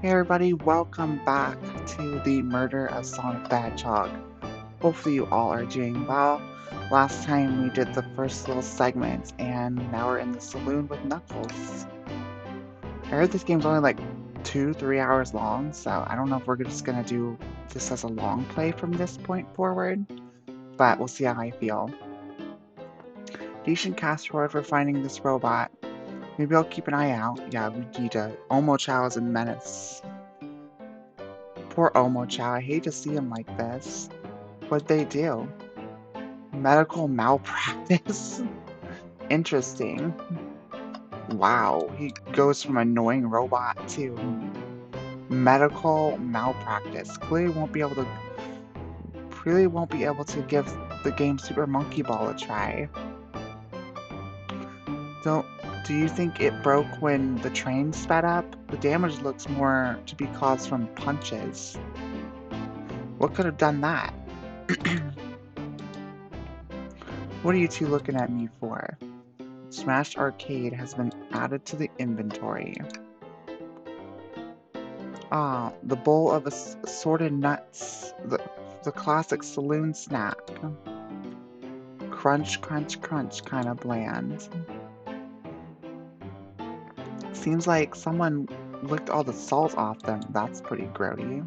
Hey everybody, welcome back to the Murder of Sonic the Hedgehog. Hopefully you all are doing well. Last time we did the first little segment and now we're in the saloon with Knuckles. I heard this game's only like 2-3 hours long, so I don't know if we're just gonna do this as a long play from this point forward, but we'll see how I feel. Decent cast forward for finding this robot. Maybe I'll keep an eye out. Yeah, we need a Omo-Chow is a menace. Poor Omo-Chow, I hate to see him like this. What'd they do? Medical malpractice? Interesting. Wow, he goes from annoying robot to medical malpractice. Clearly won't be able to give the game Super Monkey Ball a try. Do you think it broke when the train sped up? The damage looks more to be caused from punches. What could have done that? What are you two looking at me for? Smashed Arcade has been added to the inventory. Ah, the bowl of assorted nuts. The classic saloon snack. Crunch, crunch, crunch, kind of bland. Seems like someone licked all the salt off them. That's pretty grody.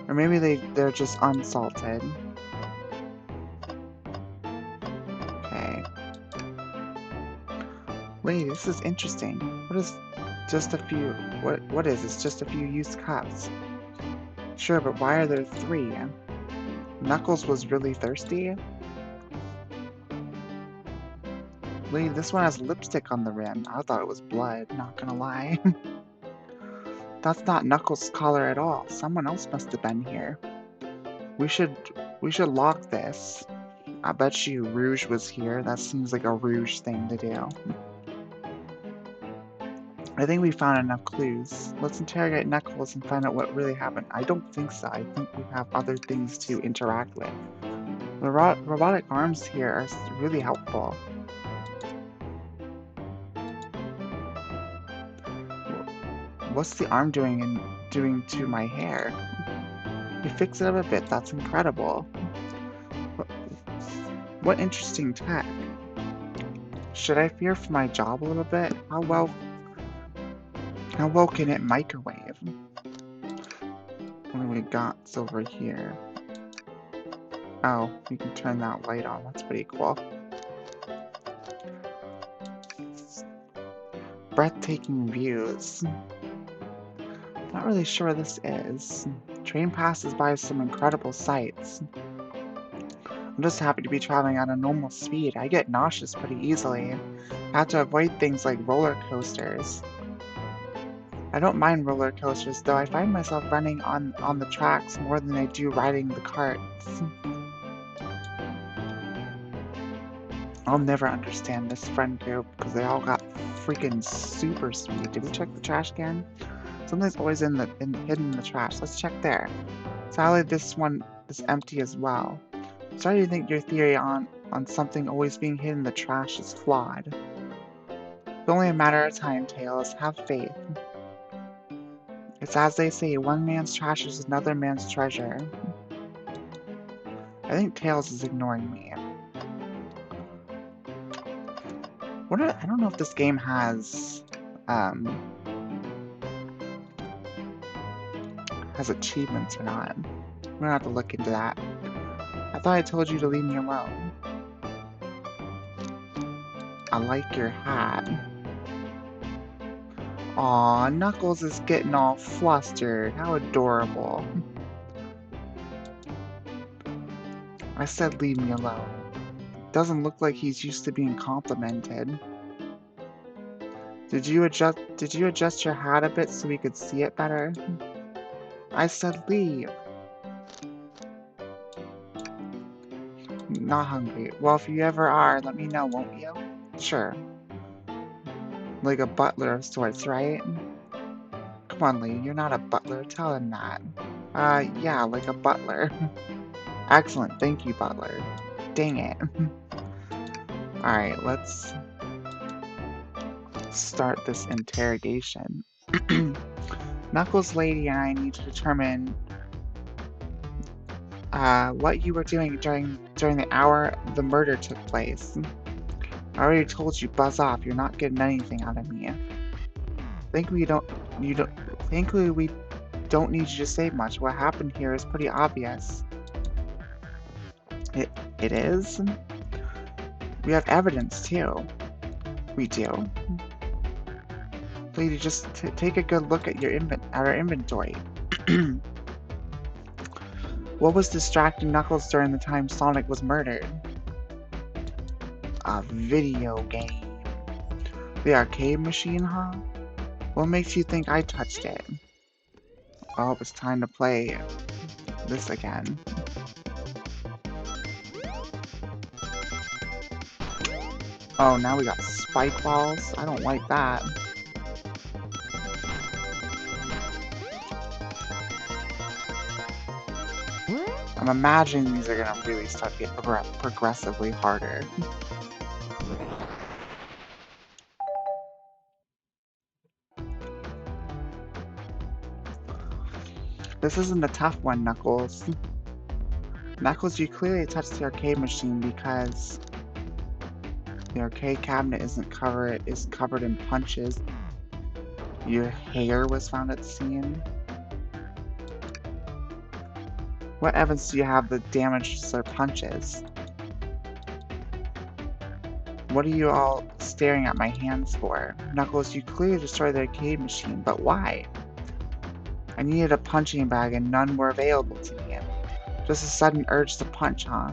Or maybe they're just unsalted. Okay. Wait, this is interesting. What is this? Just a few used cups. Sure, but why are there 3? Knuckles was really thirsty? Wait, this one has lipstick on the rim. I thought it was blood, not gonna lie. That's not Knuckles' collar at all. Someone else must have been here. We should lock this. I bet you Rouge was here. That seems like a Rouge thing to do. I think we found enough clues. Let's interrogate Knuckles and find out what really happened. I don't think so. I think we have other things to interact with. The robotic arms here are really helpful. What's the arm doing to my hair? You fix it up a bit, that's incredible. What interesting tech. Should I fear for my job a little bit? How well can it microwave? What do we got over here? Oh, you can turn that light on. That's pretty cool. Breathtaking views. Not really sure this is. Train passes by some incredible sights. I'm just happy to be traveling at a normal speed. I get nauseous pretty easily. I have to avoid things like roller coasters. I don't mind roller coasters, though I find myself running on the tracks more than I do riding the carts. I'll never understand this friend group because they all got freaking super speed. Did we check the trash can? Something's always hidden in the trash. Let's check there. Sadly, this one is empty as well. Sorry to think your theory on something always being hidden in the trash is flawed. It's only a matter of time, Tails. Have faith. It's as they say, one man's trash is another man's treasure. I think Tails is ignoring me. I don't know if this game has achievements or not. We're gonna have to look into that. I thought I told you to leave me alone. I like your hat. Aw, Knuckles is getting all flustered. How adorable. I said leave me alone. Doesn't look like he's used to being complimented. Did you adjust your hat a bit so we could see it better? I said leave. Not hungry. Well, if you ever are, let me know, won't you? Sure. Like a butler of sorts, right? Come on, Lee, you're not a butler. Tell him that. Yeah, like a butler. Excellent, thank you, butler. Dang it. Alright, let's start this interrogation. Knuckles lady and I need to determine what you were doing during the hour the murder took place. I already told you, buzz off. You're not getting anything out of me. Thankfully, Thankfully, we don't need you to say much. What happened here is pretty obvious. It is. We have evidence too. We do. Lady, just take a good look at our inventory. What was distracting Knuckles during the time Sonic was murdered? A video game. The arcade machine, huh? What makes you think I touched it? Oh, it's time to play this again. Oh, now we got spike balls? I don't like that. I'm imagining these are gonna really start to get progressively harder. This isn't a tough one, Knuckles. Knuckles, you clearly touched the arcade machine because the arcade cabinet is covered in punches. Your hair was found at the scene. What evidence do you have that damages their punches? What are you all staring at my hands for? Knuckles, you clearly destroyed the arcade machine, but why? I needed a punching bag and none were available to me. Just a sudden urge to punch, huh?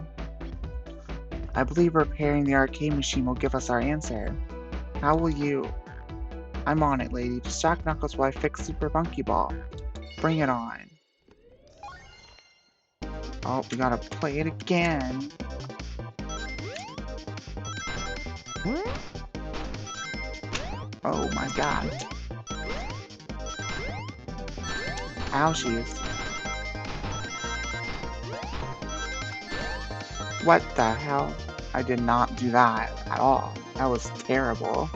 I believe repairing the arcade machine will give us our answer. How will you... I'm on it, lady. Distract Knuckles while I fix Super Monkey Ball. Bring it on. Oh, we gotta play it again. Oh my god. Ouchies. What the hell? I did not do that at all. That was terrible.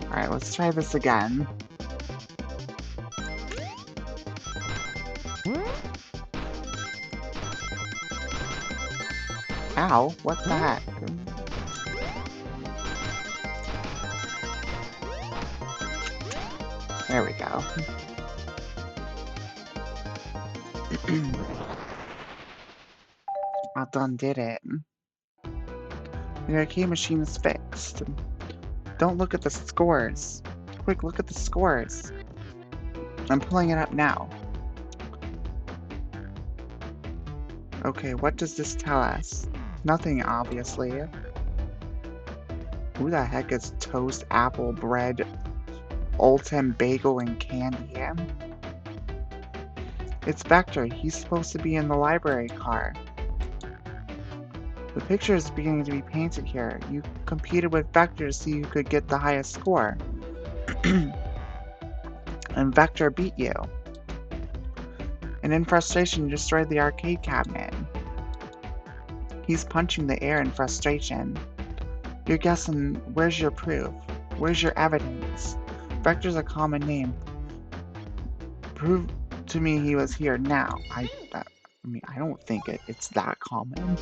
Alright, let's try this again. Ow, what the heck? There we go. I done did it. The arcade machine is fixed. Don't look at the scores. Quick, look at the scores. I'm pulling it up now. Okay, what does this tell us? Nothing, obviously. Who the heck is toast, apple, bread, Ultim, bagel, and candy? It's Vector. He's supposed to be in the library car. The picture is beginning to be painted here. You competed with Vector to see who could get the highest score. And Vector beat you. And in frustration, you destroyed the arcade cabinet. He's punching the air in frustration. You're guessing, where's your proof? Where's your evidence? Vector's a common name. Prove to me he was here now. I mean, I don't think it's that common.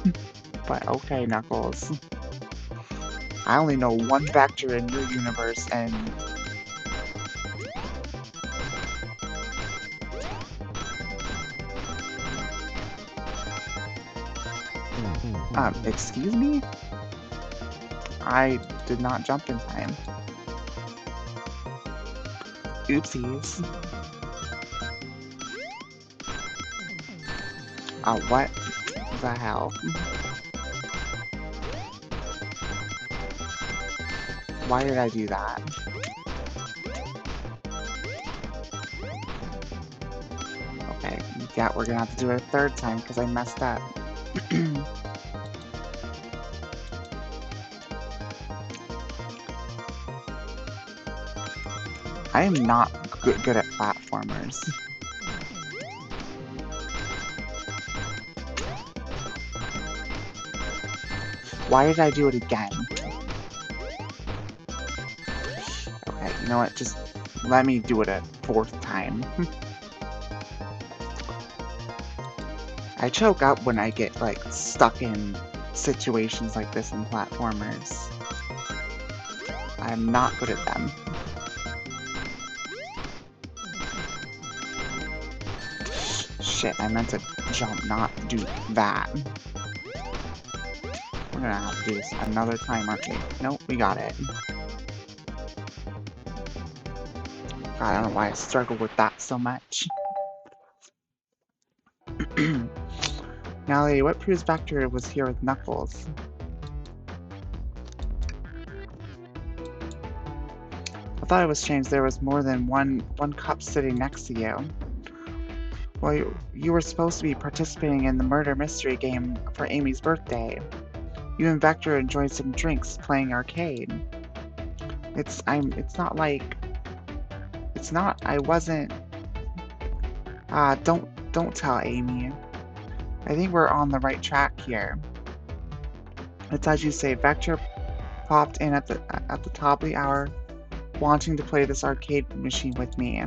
But okay, Knuckles. I only know one Vector in your universe, and... excuse me? I did not jump in time. Oopsies. Oh, what the hell? Why did I do that? Okay, yeah, we're gonna have to do it a third time because I messed up. I am not good at platformers. Why did I do it again? Okay, you know what? Just let me do it a 4th time. I choke up when I get, like, stuck in situations like this in platformers. I'm not good at them. Shit, I meant to jump, not do that. We're gonna have to do this another time, aren't we? Nope, we got it. God, I don't know why I struggle with that so much. Now, lady, what proves Vector was here with Knuckles? I thought it was strange there was more than one cup sitting next to you. Well, you were supposed to be participating in the murder mystery game for Amy's birthday. You and Vector enjoyed some drinks playing arcade. It's not like... It's not... I wasn't... Don't tell Amy. I think we're on the right track here. It's as you say, Vector popped in at the top of the hour, wanting to play this arcade machine with me.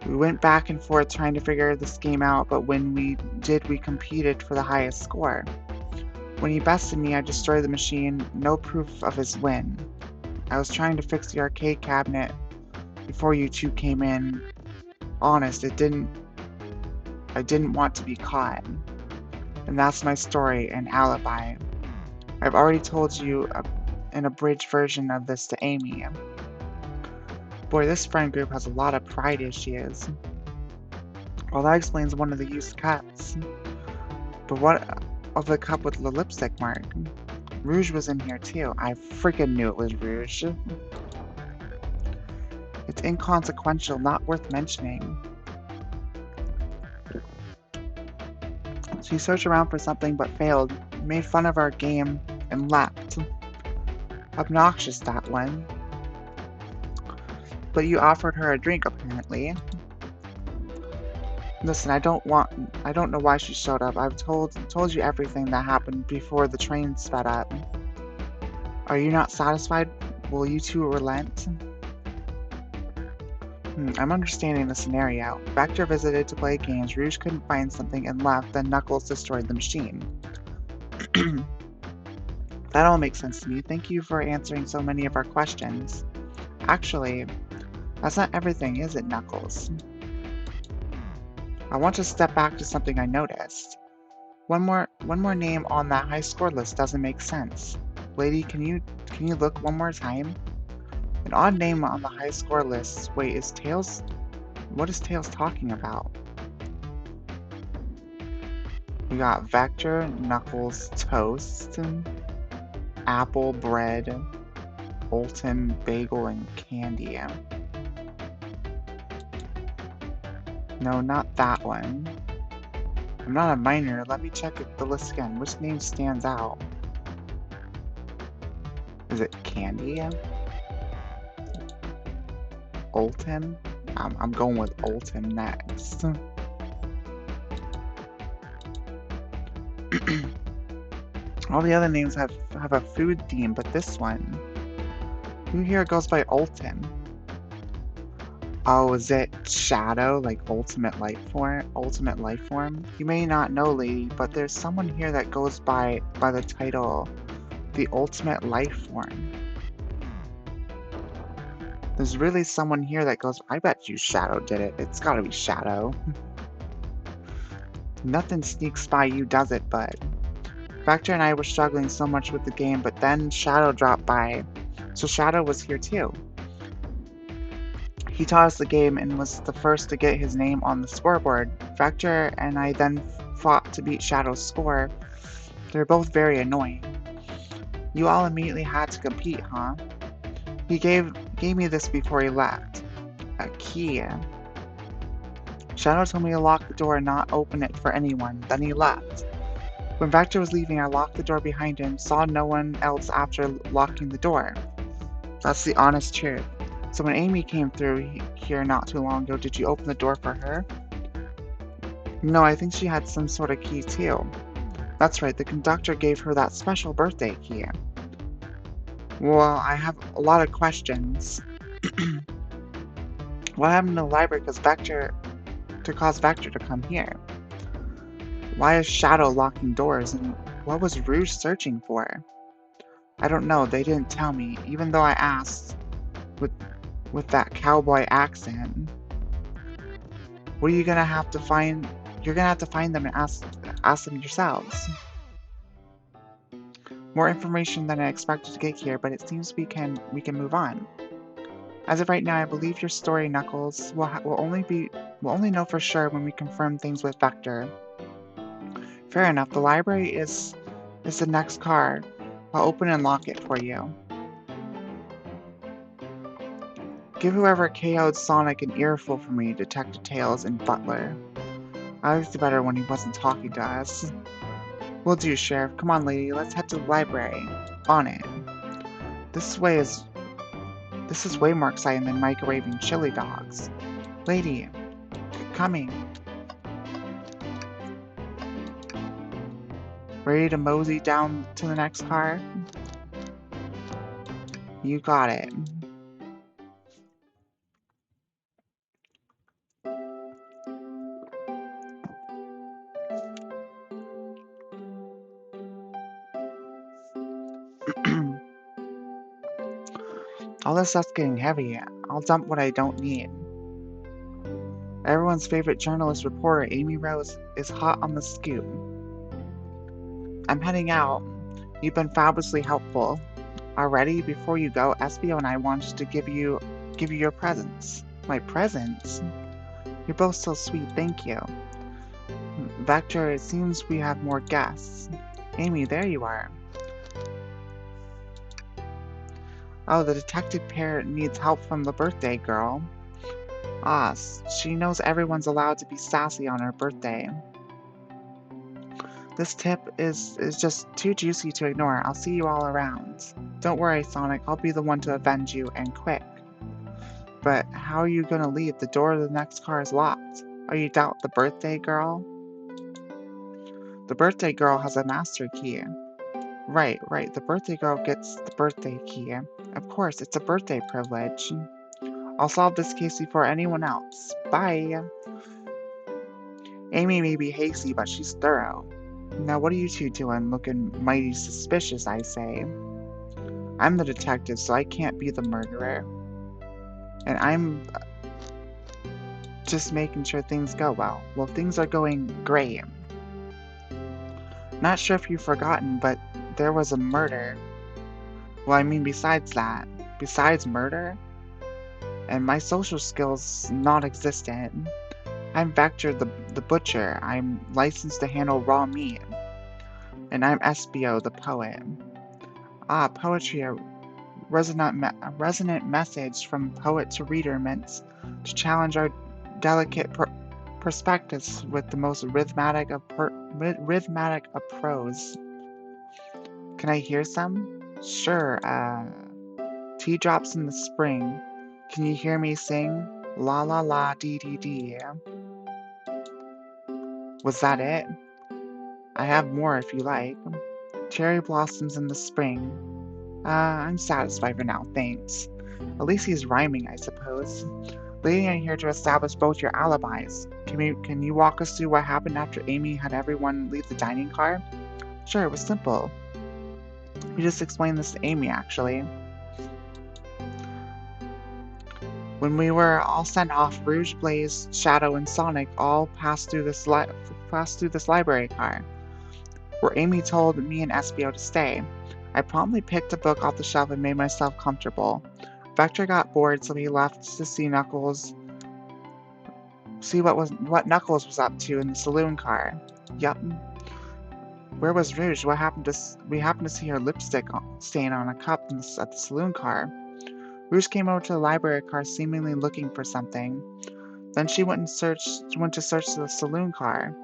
We went back and forth trying to figure this game out, but when we did, we competed for the highest score. When he bested me, I destroyed the machine, no proof of his win. I was trying to fix the arcade cabinet before you two came in. Honest, I didn't want to be caught. And that's my story and alibi. I've already told you an abridged version of this to Amy. Boy, this friend group has a lot of pride issues. Well, that explains one of the used cups. But what of the cup with the lipstick mark? Rouge was in here too. I freaking knew it was Rouge. It's inconsequential, not worth mentioning. She searched around for something but failed, made fun of our game, and left. Obnoxious, that one. But you offered her a drink, apparently. Listen, I don't know why she showed up. I've told you everything that happened before the train sped up. Are you not satisfied? Will you two relent? I'm understanding the scenario. Vector visited to play games, Rouge couldn't find something and left, then Knuckles destroyed the machine. That all makes sense to me. Thank you for answering so many of our questions. Actually, that's not everything, is it, Knuckles? I want to step back to something I noticed. One more name on that high score list doesn't make sense. Lady, can you look one more time? An odd name on the high score list. Wait, is Tails... What is Tails talking about? We got Vector, Knuckles, Toast, Apple, Bread, Bolton, Bagel, and Candy. No, not that one. I'm not a minor. Let me check the list again. Which name stands out? Is it Candy? Olton? I'm going with Olton next. All the other names have a food theme, but this one... Who here goes by Olton? Oh, is it Shadow, like Ultimate Life Form? Ultimate Life Form? You may not know, lady, but there's someone here that goes by the title, the Ultimate Life Form. There's really someone here that goes, I bet you Shadow did it. It's gotta be Shadow. Nothing sneaks by you, does it, bud? Vector and I were struggling so much with the game, but then Shadow dropped by. So Shadow was here too. He taught us the game and was the first to get his name on the scoreboard. Vector and I then fought to beat Shadow's score. They're both very annoying. You all immediately had to compete, huh? He gave me this before he left. A key. Shadow told me to lock the door and not open it for anyone, then he left. When Vector was leaving, I locked the door behind him, saw no one else after locking the door. That's the honest truth. So when Amy came through here not too long ago, did you open the door for her? No, I think she had some sort of key too. That's right, the conductor gave her that special birthday key. Well, I have a lot of questions. What happened to the library cause Vector to come here? Why is Shadow locking doors, and what was Rouge searching for? I don't know, they didn't tell me, even though I asked with with that cowboy accent. What are you gonna have to find? You're gonna have to find them and ask them yourselves. More information than I expected to get here, but it seems we can move on. As of right now, I believe your story, Knuckles. We'll only know for sure when we confirm things with Vector. Fair enough. The library is the next car. I'll open and lock it for you. Give whoever KO'd Sonic an earful for me, Detective Tails and Butler. I liked it better when he wasn't talking to us. Will do, Sheriff. Come on, lady. Let's head to the library. On it. This way is this is way more exciting than microwaving chili dogs. Lady, coming. Ready to mosey down to the next car? You got it. All this stuff's getting heavy. I'll dump what I don't need. Everyone's favorite journalist reporter, Amy Rose, is hot on the scoop. I'm heading out. You've been fabulously helpful. Already, before you go, SBO and I wanted to give you your presents. My presents? You're both so sweet, thank you. Vector, it seems we have more guests. Amy, there you are. Oh, the detective pair needs help from the birthday girl. Ah, she knows everyone's allowed to be sassy on her birthday. This tip is just too juicy to ignore. I'll see you all around. Don't worry, Sonic. I'll be the one to avenge you, and quick. But how are you gonna leave? The door of the next car is locked. Oh, you doubt the birthday girl? The birthday girl has a master key. Right, right. The birthday girl gets the birthday key. Of course, it's a birthday privilege. I'll solve this case before anyone else. Bye. Amy may be hasty, but she's thorough. Now, what are you two doing? Looking mighty suspicious, I say. I'm the detective, so I can't be the murderer. And I'm just making sure things go well. Well, things are going great. Not sure if you've forgotten, but there was a murder. Well, I mean, besides murder, and my social skills non-existent. I'm Vector the butcher. I'm licensed to handle raw meat. And I'm SBO the poet. Ah, poetry, a resonant message from poet to reader meant to challenge our delicate perspectives with the most rhythmic of prose. Can I hear some? Sure, teardrops in the spring. Can you hear me sing? La la la dee dee dee. Was that it? I have more if you like. Cherry blossoms in the spring. I'm satisfied for now, thanks. At least he's rhyming, I suppose. Lady, I'm here to establish both your alibis. Can you walk us through what happened after Amy had everyone leave the dining car? Sure, it was simple. We just explained this to Amy, actually. When we were all sent off, Rouge, Blaze, Shadow, and Sonic all passed through this library car, where Amy told me and SBO to stay. I promptly picked a book off the shelf and made myself comfortable. Vector got bored, so he left to see what Knuckles was up to in the saloon car. Yup. Where was Rouge? We happened to see her lipstick stain on a cup at the saloon car. Rouge came over to the library car, seemingly looking for something. Then she went to search the saloon car.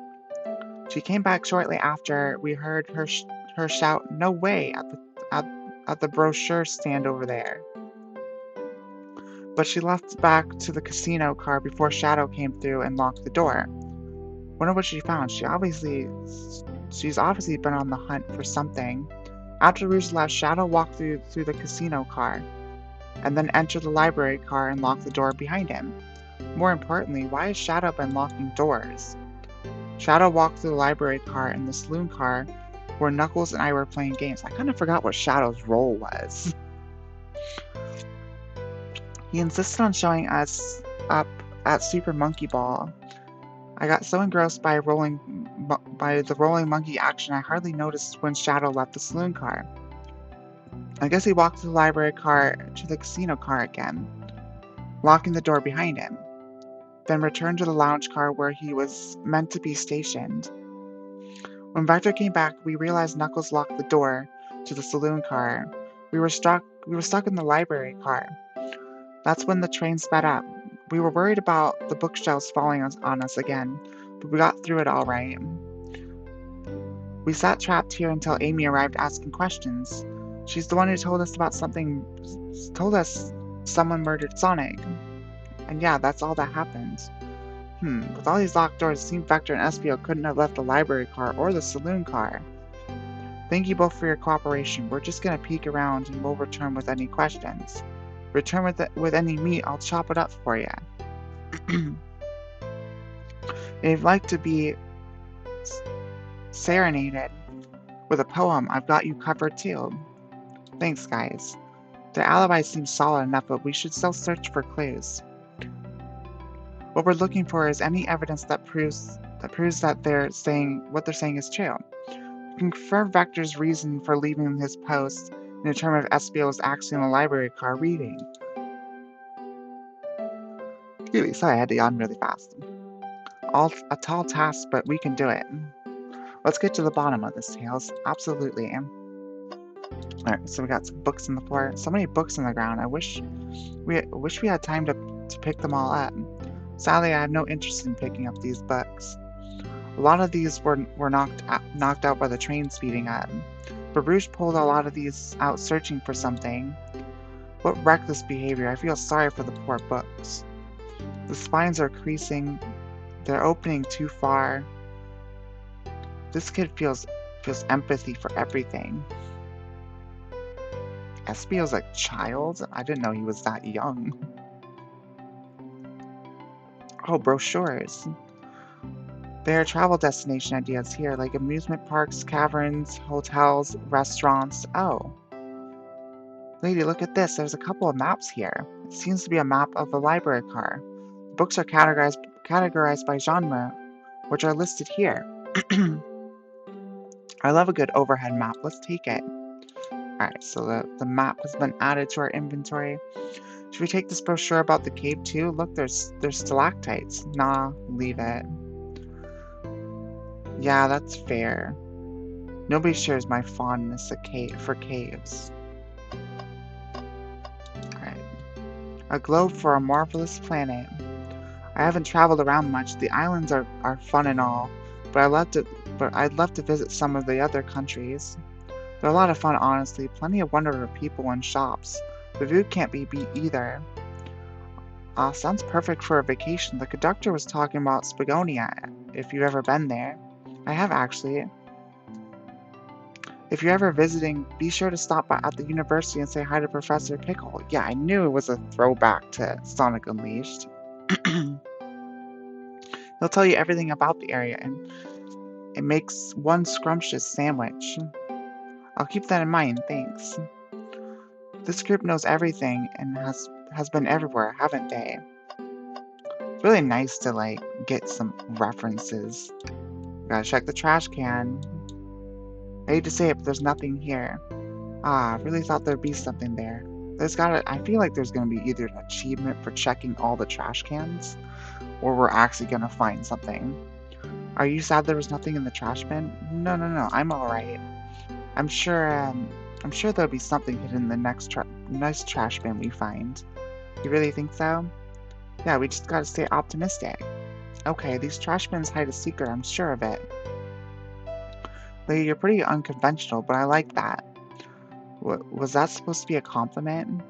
She came back shortly after. We heard her shout, "No way!" at the brochure stand over there. But she left back to the casino car before Shadow came through and locked the door. Wonder what she found. She's obviously been on the hunt for something. After Rouge left, Shadow walked through the casino car, and then entered the library car and locked the door behind him. More importantly, why has Shadow been locking doors? Shadow walked through the library car and the saloon car where Knuckles and I were playing games. I kind of forgot what Shadow's role was. He insisted on showing us up at Super Monkey Ball. I got so engrossed by the rolling monkey action I hardly noticed when Shadow left the saloon car. I guess he walked through the library car to the casino car again, locking the door behind him, then returned to the lounge car where he was meant to be stationed. When Vector came back, we realized Knuckles locked the door to the saloon car. We were stuck in the library car. That's when the train sped up. We were worried about the bookshelves falling on us again, but we got through it all right. We sat trapped here until Amy arrived asking questions. She's the one who told us someone murdered Sonic. And yeah, that's all that happened. With all these locked doors, it seemed Vector and Espio couldn't have left the library car or the saloon car. Thank you both for your cooperation. We're just gonna peek around and we'll return with any questions. Return with any meat, I'll chop it up for you. If you'd like to be serenaded with a poem, I've got you covered too. Thanks, guys. Their alibi seems solid enough, but we should still search for clues. What we're looking for is any evidence that proves that what they're saying is true. We can confirm Vector's reason for leaving his post and determine if Espio was actually in the library car reading. Really, sorry, I had to yawn really fast. A tall task, but we can do it. Let's get to the bottom of this, Tails. Absolutely. Alright, so we got some books on the floor. So many books on the ground. I wish we had time to pick them all up. Sadly, I have no interest in picking up these books. A lot of these were knocked out by the train speeding up. But Rouge pulled a lot of these out searching for something. What reckless behavior. I feel sorry for the poor books. The spines are creasing. They're opening too far. This kid feels empathy for everything. Espio's a child? I didn't know he was that young. Oh, brochures. There are travel destination ideas here, like amusement parks, caverns, hotels, restaurants. Oh. Lady, look at this. There's a couple of maps here. It seems to be a map of the library car. The books are categorized by genre, which are listed here. I love a good overhead map. Let's take it. Alright, so the map has been added to our inventory. Should we take this brochure about the cave too? Look, there's stalactites. Nah, leave it. Yeah, that's fair. Nobody shares my fondness for caves. Alright. A globe for a marvelous planet. I haven't traveled around much. The islands are fun and all, but I'd love to visit some of the other countries. They're a lot of fun, honestly. Plenty of wonderful people and shops. The view can't be beat either. Sounds perfect for a vacation. The conductor was talking about Spagonia, if you've ever been there. I have, actually. If you're ever visiting, be sure to stop by at the university and say hi to Professor Pickle. Yeah, I knew it was a throwback to Sonic Unleashed. He'll tell you everything about the area, and it makes one scrumptious sandwich. I'll keep that in mind, thanks. This group knows everything and has been everywhere, haven't they? It's really nice to, like, get some references. Gotta check the trash can. I hate to say it, but there's nothing here. I really thought there'd be something there. I feel like there's gonna be either an achievement for checking all the trash cans, or we're actually gonna find something. Are you sad there was nothing in the trash bin? No, I'm alright. I'm sure there'll be something hidden in the next trash bin we find. You really think so? Yeah, we just gotta stay optimistic. Okay, these trash bins hide a secret, I'm sure of it. Lady, you're pretty unconventional, but I like that. Was that supposed to be a compliment?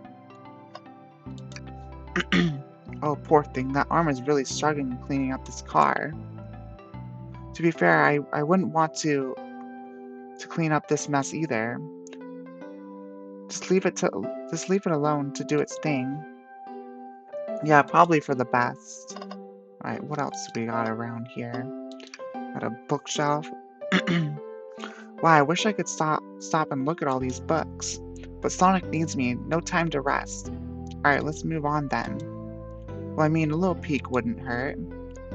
Oh, poor thing, that arm is really struggling cleaning up this car. To be fair, I wouldn't want to to clean up this mess either. Just leave it alone to do its thing. Yeah, probably for the best. Alright, what else we got around here? Got a bookshelf. Wow, I wish I could stop and look at all these books. But Sonic needs me, no time to rest. Alright, let's move on then. Well, I mean, a little peek wouldn't hurt.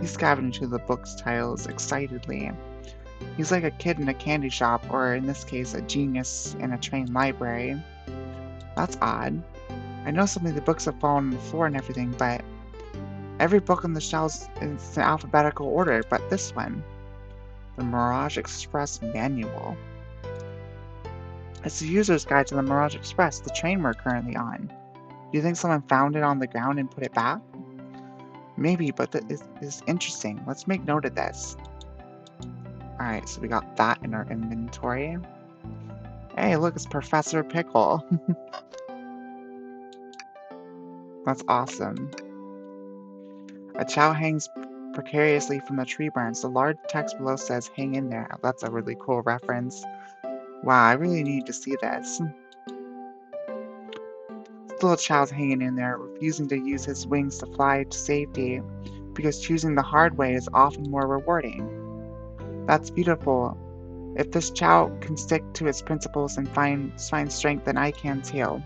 He scavenged through the book's titles excitedly. He's like a kid in a candy shop, or in this case, a genius in a trained library. That's odd. I know some of the books have fallen on the floor and everything, but every book on the shelves is in alphabetical order, but this one. The Mirage Express Manual. It's the user's guide to the Mirage Express, the train we're currently on. Do you think someone found it on the ground and put it back? Maybe, but this is interesting. Let's make note of this. Alright, so we got that in our inventory. Hey, look, it's Professor Pickle. That's awesome. A chow hangs precariously from the tree branch. The large text below says, "Hang in there." That's a really cool reference. Wow, I really need to see this. Little chow's hanging in there, refusing to use his wings to fly to safety, because choosing the hard way is often more rewarding. That's beautiful. If this chow can stick to its principles and find strength, then I can too.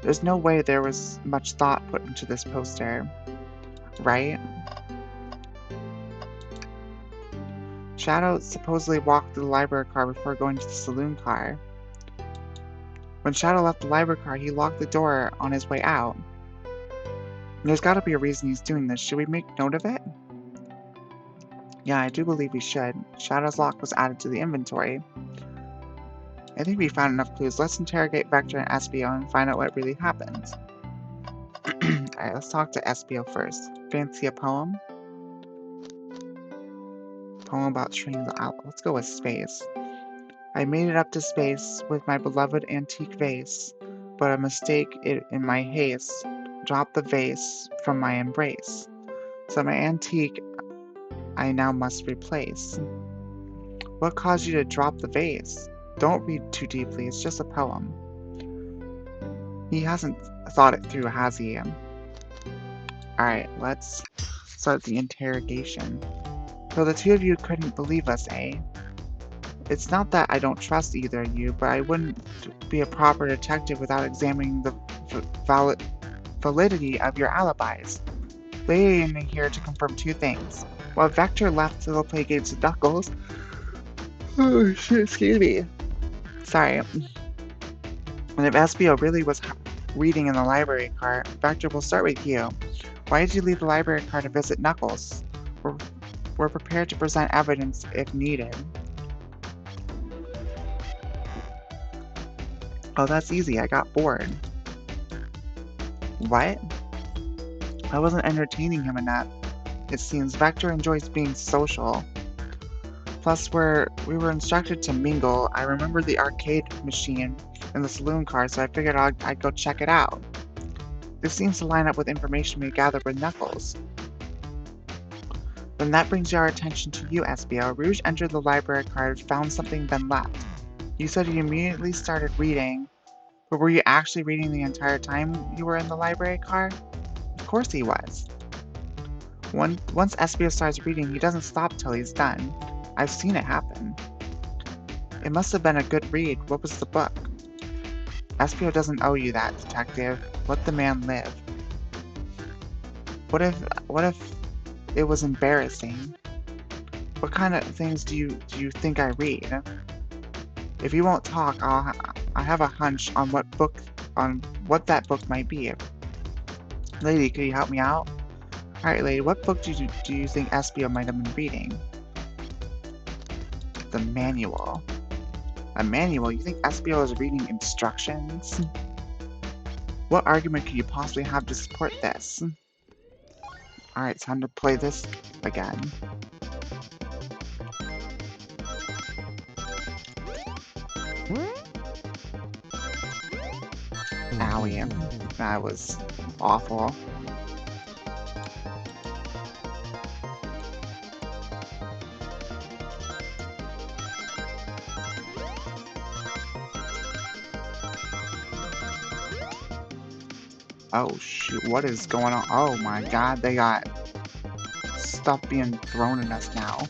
There's no way there was much thought put into this poster, right? Shadow supposedly walked to the library car before going to the saloon car. When Shadow left the library car, he locked the door on his way out. There's gotta be a reason he's doing this. Should we make note of it? Yeah, I do believe we should. Shadow's lock was added to the inventory. I think we found enough clues. Let's interrogate Vector and Espio and find out what really happened. Alright, let's talk to Espio first. Fancy a poem? Poem about trains out. Let's go with space. I made it up to space with my beloved antique vase, but a mistake in my haste dropped the vase from my embrace. So my antique I now must replace. What caused you to drop the vase? Don't read too deeply, it's just a poem. He hasn't thought it through, has he? Alright, let's start the interrogation. So the two of you couldn't believe us, eh? It's not that I don't trust either of you, but I wouldn't be a proper detective without examining the validity of your alibis. Lady in here to confirm two things. While Vector left to go play games with Knuckles... Oh shit, excuse me. Sorry. And if Espio really was reading in the library car, Vector, will start with you. Why did you leave the library car to visit Knuckles? We're prepared to present evidence if needed. Oh, that's easy. I got bored. What? I wasn't entertaining him enough. It seems Vector enjoys being social. Plus, we were instructed to mingle. I remembered the arcade machine in the saloon car, so I figured I'd go check it out. This seems to line up with information we gathered with Knuckles. Then that brings our attention to you, Espio. Rouge entered the library car, found something, then left. You said you immediately started reading, but were you actually reading the entire time you were in the library car? Of course he was. Once Espio starts reading, he doesn't stop till he's done. I've seen it happen. It must have been a good read. What was the book? Espio doesn't owe you that, detective. Let the man live. What if it was embarrassing? What kind of things do you think I read? If you won't talk, I have a hunch on what that book might be. Lady, could you help me out? Alright, lady, what book do you think Espio might have been reading? The manual. A manual? You think Espio is reading instructions? What argument could you possibly have to support this? Alright, time to play this again. Owie. That was awful. Oh shoot, what is going on? Oh my god, they got stuff being thrown at us now.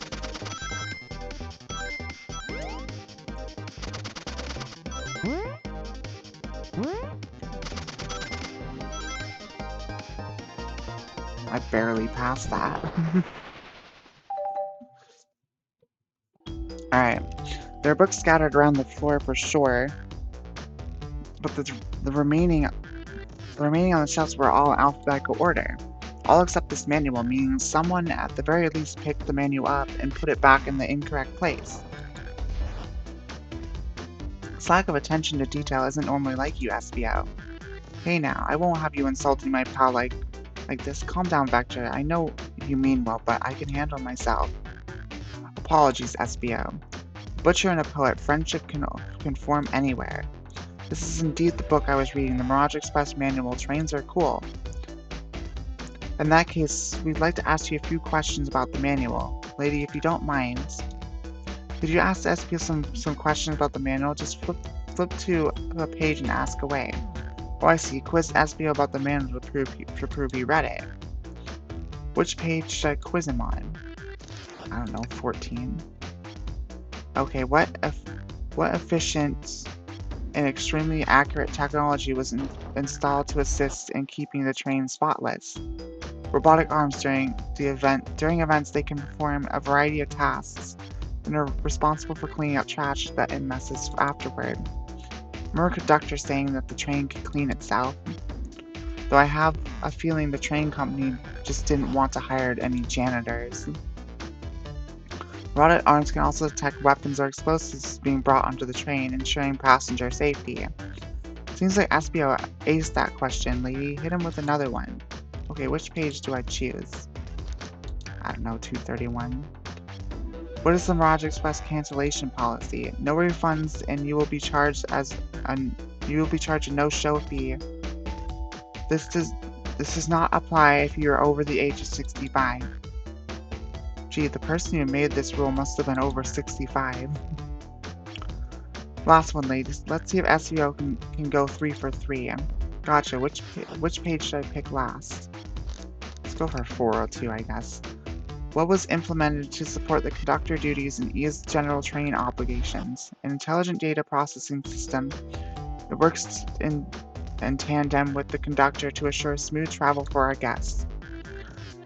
I barely passed that. Alright, there are books scattered around the floor for sure, but the remaining on the shelves were all in alphabetical order. All except this manual, meaning someone at the very least picked the manual up and put it back in the incorrect place. This lack of attention to detail isn't normally like you, SBO. Hey now, I won't have you insulting my pal like this. Calm down, Vector. I know you mean well, but I can handle myself. Apologies, SBO. Butcher and a poet, friendship can form anywhere. This is indeed the book I was reading, the Mirage Express manual. Trains are cool. In that case, we'd like to ask you a few questions about the manual. Lady, if you don't mind, could you ask the SPO some questions about the manual? Just flip to the page and ask away. Oh, I see. Quiz SBO about the manual to prove he read it. Which page should I quiz him on? I don't know, 14. Okay, what efficient and extremely accurate technology was installed to assist in keeping the train spotless? Robotic arms during events they can perform a variety of tasks and are responsible for cleaning up trash that it messes afterward. Remember conductor saying that the train could clean itself? Though I have a feeling the train company just didn't want to hire any janitors. Robotic arms can also detect weapons or explosives being brought onto the train, ensuring passenger safety. Seems like SBO aced that question, lady. Hit him with another one. Okay, which page do I choose? I don't know, 231. What is the Mirage Express cancellation policy? No refunds, and you will be charged a no-show fee. This does not apply if you are over the age of 65. Gee, the person who made this rule must have been over 65. Last one, ladies. Let's see if SEO can go 3 for 3. Gotcha. Which page should I pick last? Let's go for 402, I guess. What was implemented to support the conductor duties and ease general train obligations? An intelligent data processing system. It works in tandem with the conductor to assure smooth travel for our guests.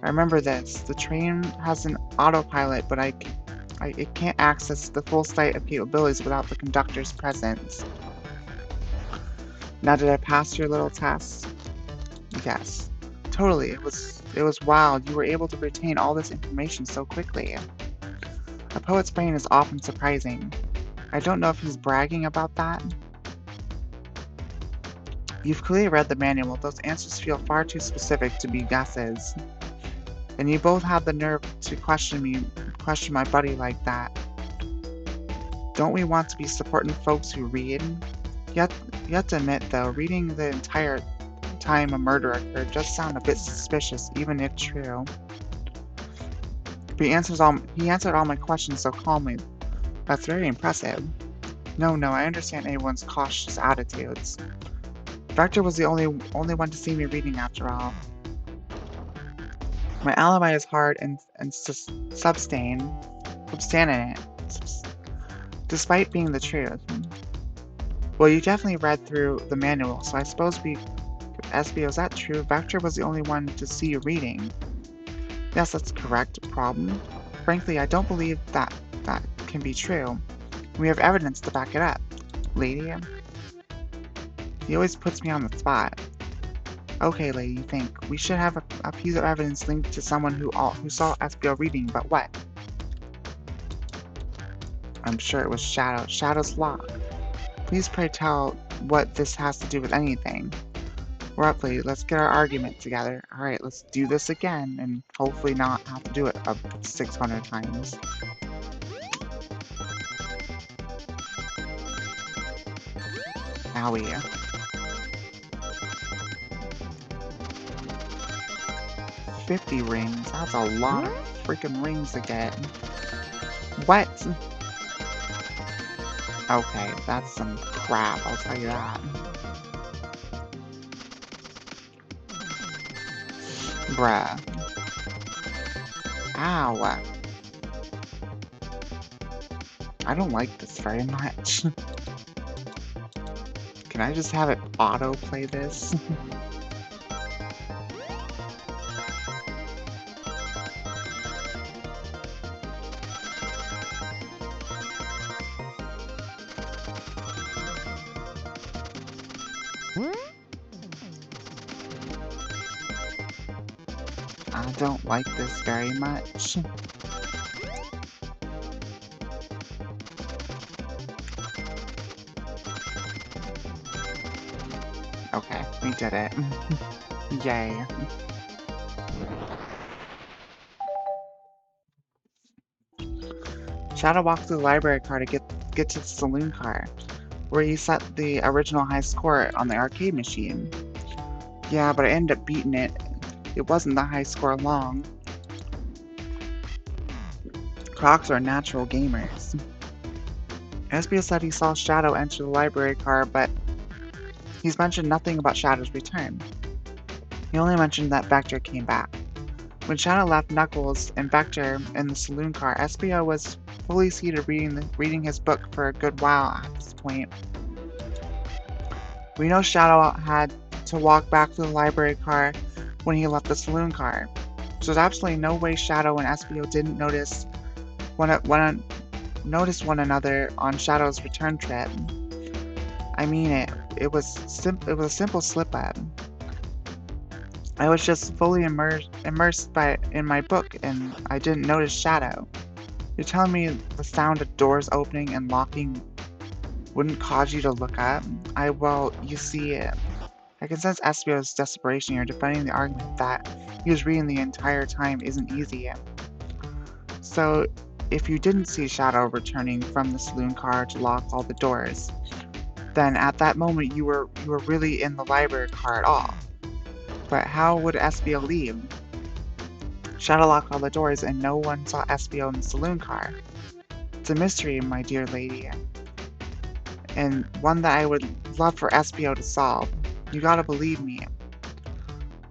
I remember this. The train has an autopilot, but it can't access the full site of capabilities without the conductor's presence. Now, did I pass your little test? Yes. Totally. It was wild. You were able to retain all this information so quickly. A poet's brain is often surprising. I don't know if he's bragging about that. You've clearly read the manual. Those answers feel far too specific to be guesses. And you both have the nerve to question my buddy like that. Don't we want to be supporting folks who read? You have to admit, though, reading the entire time a murder occurred does sound a bit suspicious, even if true. He answered all my questions so calmly. That's very impressive. No, I understand everyone's cautious attitudes. Vector was the only one to see me reading after all. My alibi is hard and substantiated, despite being the truth. Well, you definitely read through the manual, so I suppose SBO, is that true? Vector was the only one to see you reading. Yes, that's correct. Problem? Frankly, I don't believe that can be true. We have evidence to back it up. Lady? He always puts me on the spot. Okay, lady, you think. We should have a piece of evidence linked to someone who saw SBO reading, but what? I'm sure it was Shadow. Shadow's log. Please pray tell what this has to do with anything. We're up, lady. Let's get our argument together. Alright, let's do this again, and hopefully not have to do it up 600 times. Owie. $50 rings. That's a lot of freaking rings to get. What? Okay, that's some crap, I'll tell you that. Bruh. Ow. I don't like this very much. Can I just have it auto-play this? I don't like this very much. Okay, we did it. Yay. Shadow walked through the library car to get to the saloon car, where he set the original high score on the arcade machine. Yeah, but I ended up beating it. It wasn't the high score long. Crocs are natural gamers. Espio said he saw Shadow enter the library car, but he's mentioned nothing about Shadow's return. He only mentioned that Vector came back. When Shadow left Knuckles and Vector in the saloon car, Espio was fully seated reading his book for a good while at this point. We know Shadow had to walk back to the library car when he left the saloon car, so there's absolutely no way Shadow and Espio didn't notice one another on Shadow's return trip. I mean it was a simple slip up. I was just fully immersed in my book and I didn't notice Shadow. You're telling me the sound of doors opening and locking wouldn't cause you to look up? Well, you see, I can sense Espio's desperation here, defending the argument that he was reading the entire time isn't easy. So, if you didn't see Shadow returning from the saloon car to lock all the doors, then at that moment you were really in the library car at all. But how would Espio leave? Shadow locked all the doors and no one saw Espio in the saloon car. It's a mystery, my dear lady, and one that I would love for Espio to solve. You gotta believe me.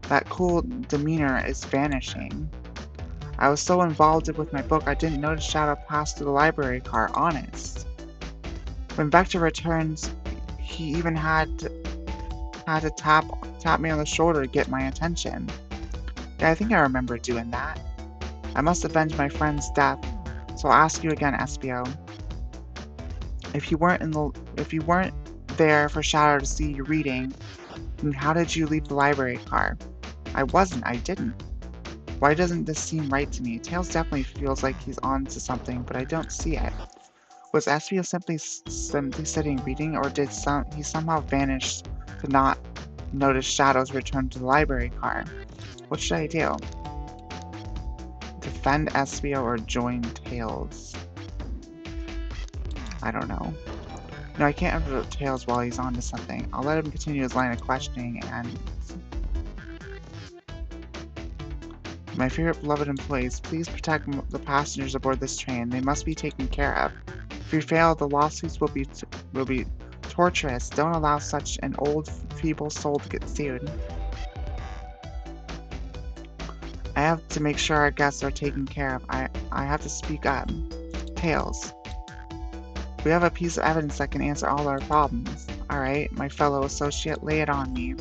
That cool demeanor is vanishing. I was so involved with my book I didn't notice Shadow pass through the library car, honest. When Vector returns, he even had to tap me on the shoulder to get my attention. Yeah, I think I remember doing that. I must avenge my friend's death, so I'll ask you again, Espio. If you weren't there for Shadow to see you reading, then how did you leave the library car? I didn't. Why doesn't this seem right to me? Tails definitely feels like he's on to something, but I don't see it. Was Espio simply sitting reading, or did he somehow vanish to not notice Shadow's return to the library car? What should I do? Defend Espio or join Tails? I don't know. No, I can't interrupt Tails while he's on to something. I'll let him continue his line of questioning and... My favorite beloved employees, please protect the passengers aboard this train. They must be taken care of. If you fail, the lawsuits will be torturous. Don't allow such an old, feeble soul to get sued. I have to make sure our guests are taken care of. I have to speak up. Tails. We have a piece of evidence that can answer all our problems. Alright, my fellow associate, lay it on me.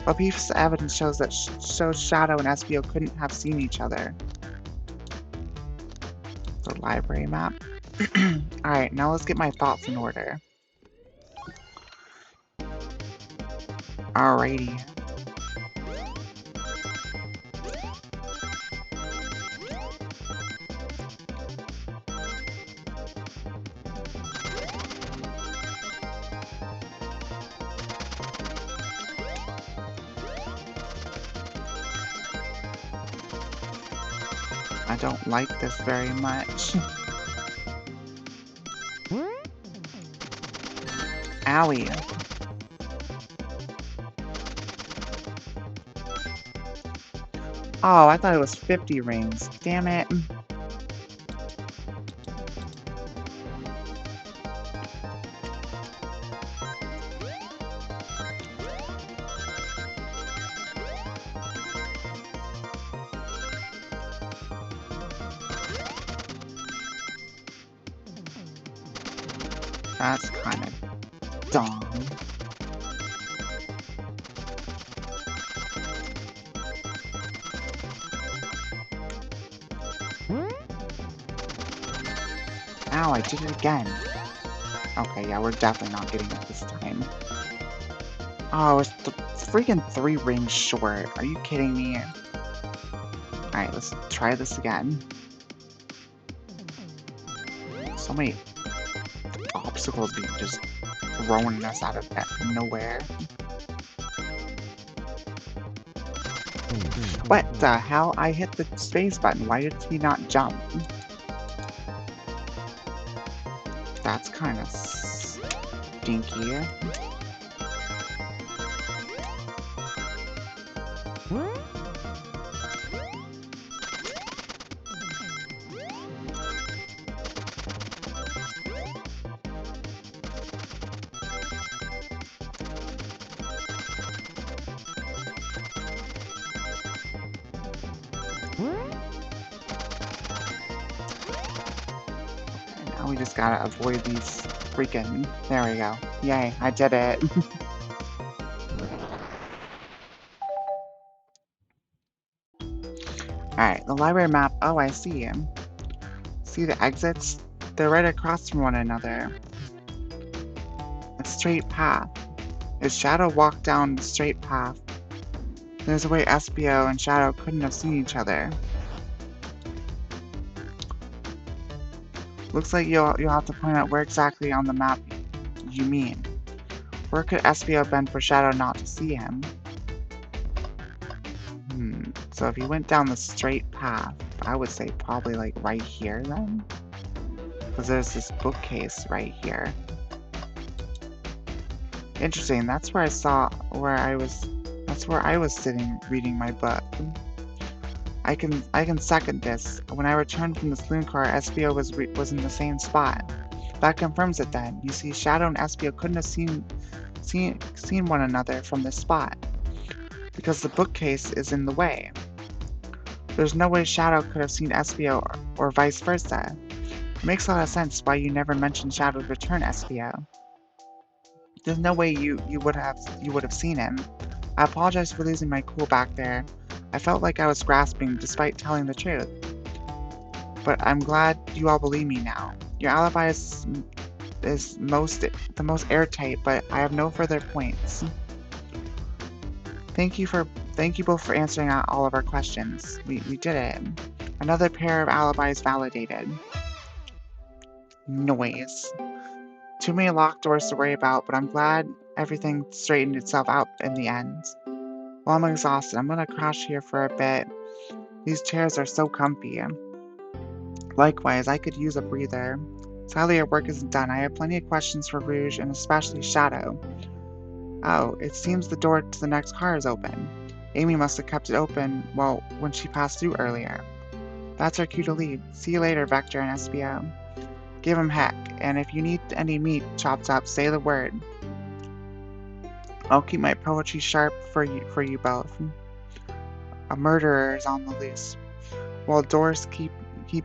What piece of evidence shows Shadow and Espio couldn't have seen each other? The library map. Alright, now let's get my thoughts in order. Alrighty. I don't like this very much. Owie. Oh, I thought it was 50 rings. Damn it. That's kind of dumb. Ow, I did it again. Okay, yeah, we're definitely not getting it this time. Oh, it's freaking 3 rings short. Are you kidding me? Alright, let's try this again. So many obstacles being just thrown us out of nowhere. What the hell? I hit the space button. Why did he not jump? That's kind of stinky. Now we just gotta avoid these freaking... There we go. Yay, I did it. Alright, the library map. Oh, I see him. See the exits? They're right across from one another. A straight path. If Shadow walked down the straight path, there's a way SBO and Shadow couldn't have seen each other. Looks like you'll have to point out where exactly on the map you mean. Where could SBO have been for Shadow not to see him? So if he went down the straight path, I would say probably like right here then? Because there's this bookcase right here. Interesting, that's where I was sitting reading my book. I can second this. When I returned from the saloon car, SBO was in the same spot. That confirms it then. You see, Shadow and SBO couldn't have seen one another from this spot, because the bookcase is in the way. There's no way Shadow could have seen SBO or vice versa. It makes a lot of sense why you never mentioned Shadow's return, SBO. There's no way you would have seen him. I apologize for losing my cool back there. I felt like I was grasping despite telling the truth. But I'm glad you all believe me now. Your alibi is the most airtight, but I have no further points. Thank you both for answering all of our questions. We did it. Another pair of alibis validated. Noise. Too many locked doors to worry about, but I'm glad everything straightened itself out in the end. Well, I'm exhausted. I'm gonna crash here for a bit. These chairs are so comfy. Likewise, I could use a breather. Sadly, your work isn't done. I have plenty of questions for Rouge, and especially Shadow. Oh, it seems the door to the next car is open. Amy must have kept it open, well, when she passed through earlier. That's our cue to leave. See you later, Vector and SBO. Give him heck, and if you need any meat chopped up, say the word. I'll keep my poetry sharp for you both. A murderer is on the loose. While doors keep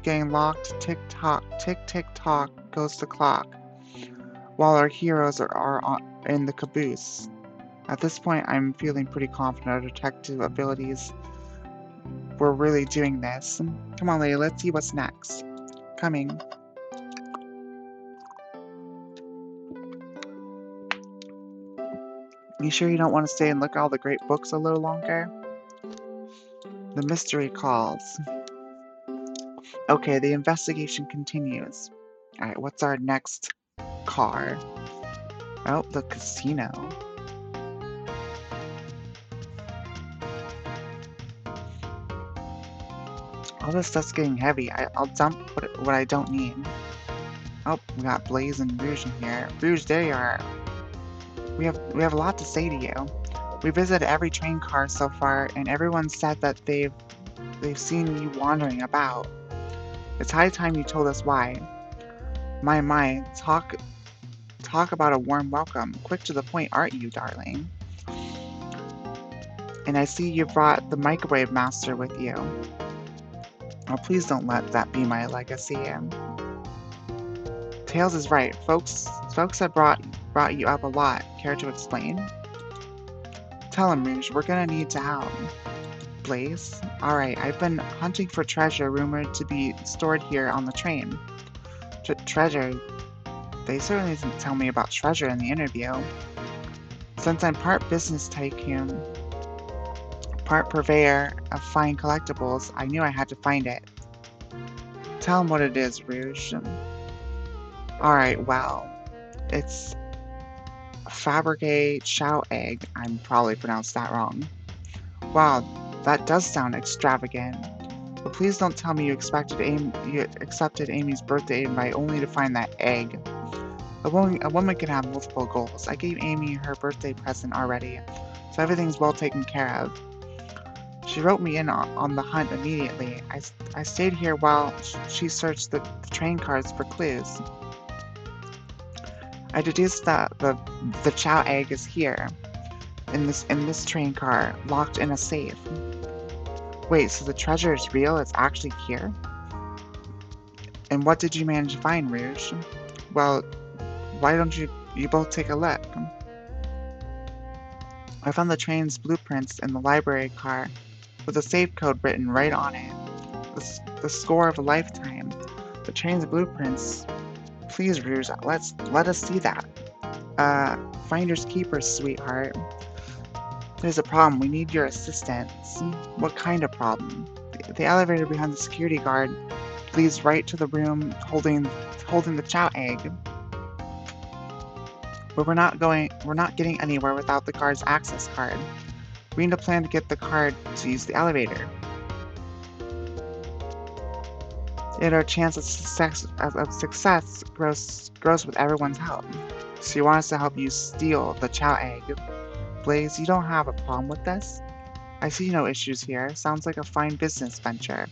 getting locked, tick tick tock goes the clock. While our heroes are in the caboose. At this point, I'm feeling pretty confident our detective abilities. We're really doing this. Come on, lady, let's see what's next. Coming. You sure you don't want to stay and look at all the great books a little longer? The mystery calls. Okay, the investigation continues. Alright, what's our next car? Oh, the casino. All this stuff's getting heavy. I'll dump what I don't need. Oh, we got Blaze and Rouge in here. Rouge, there you are. We have a lot to say to you. We visited every train car so far, and everyone said that they've seen you wandering about. It's high time you told us why. My, talk about a warm welcome. Quick to the point, aren't you, darling? And I see you brought the microwave master with you. Oh, please don't let that be my legacy. Tails is right. Folks have brought you up a lot. Care to explain? Tell him, Rouge. We're gonna need to help. Blaze? Alright, I've been hunting for treasure rumored to be stored here on the train. Treasure? They certainly didn't tell me about treasure in the interview. Since I'm part business tycoon, part purveyor of fine collectibles, I knew I had to find it. Tell him what it is, Rouge. Alright, well, it's Fabergé Chow Egg. I'm probably pronounced that wrong. Wow, that does sound extravagant. But please don't tell me you accepted Amy's birthday invite only to find that egg. A woman can have multiple goals. I gave Amy her birthday present already, so everything's well taken care of. She wrote me in on the hunt immediately. I stayed here while she searched the train cars for clues. I deduced that the Chow egg is here, in this train car, locked in a safe. Wait, so the treasure is real? It's actually here? And what did you manage to find, Rouge? Well, why don't you both take a look? I found the train's blueprints in the library car, with a safe code written right on it. The score of a lifetime. The train's blueprints. Please, Rouge, let us see that. Finders keepers, sweetheart. There's a problem. We need your assistance. What kind of problem? The elevator behind the security guard leads right to the room holding the Chow egg. But we're not getting anywhere without the guard's access card. We need a plan to get the card to use the elevator. Yet our chance of success grows with everyone's help. So you want us to help you steal the Chow egg. Blaze, you don't have a problem with this? I see no issues here. Sounds like a fine business venture.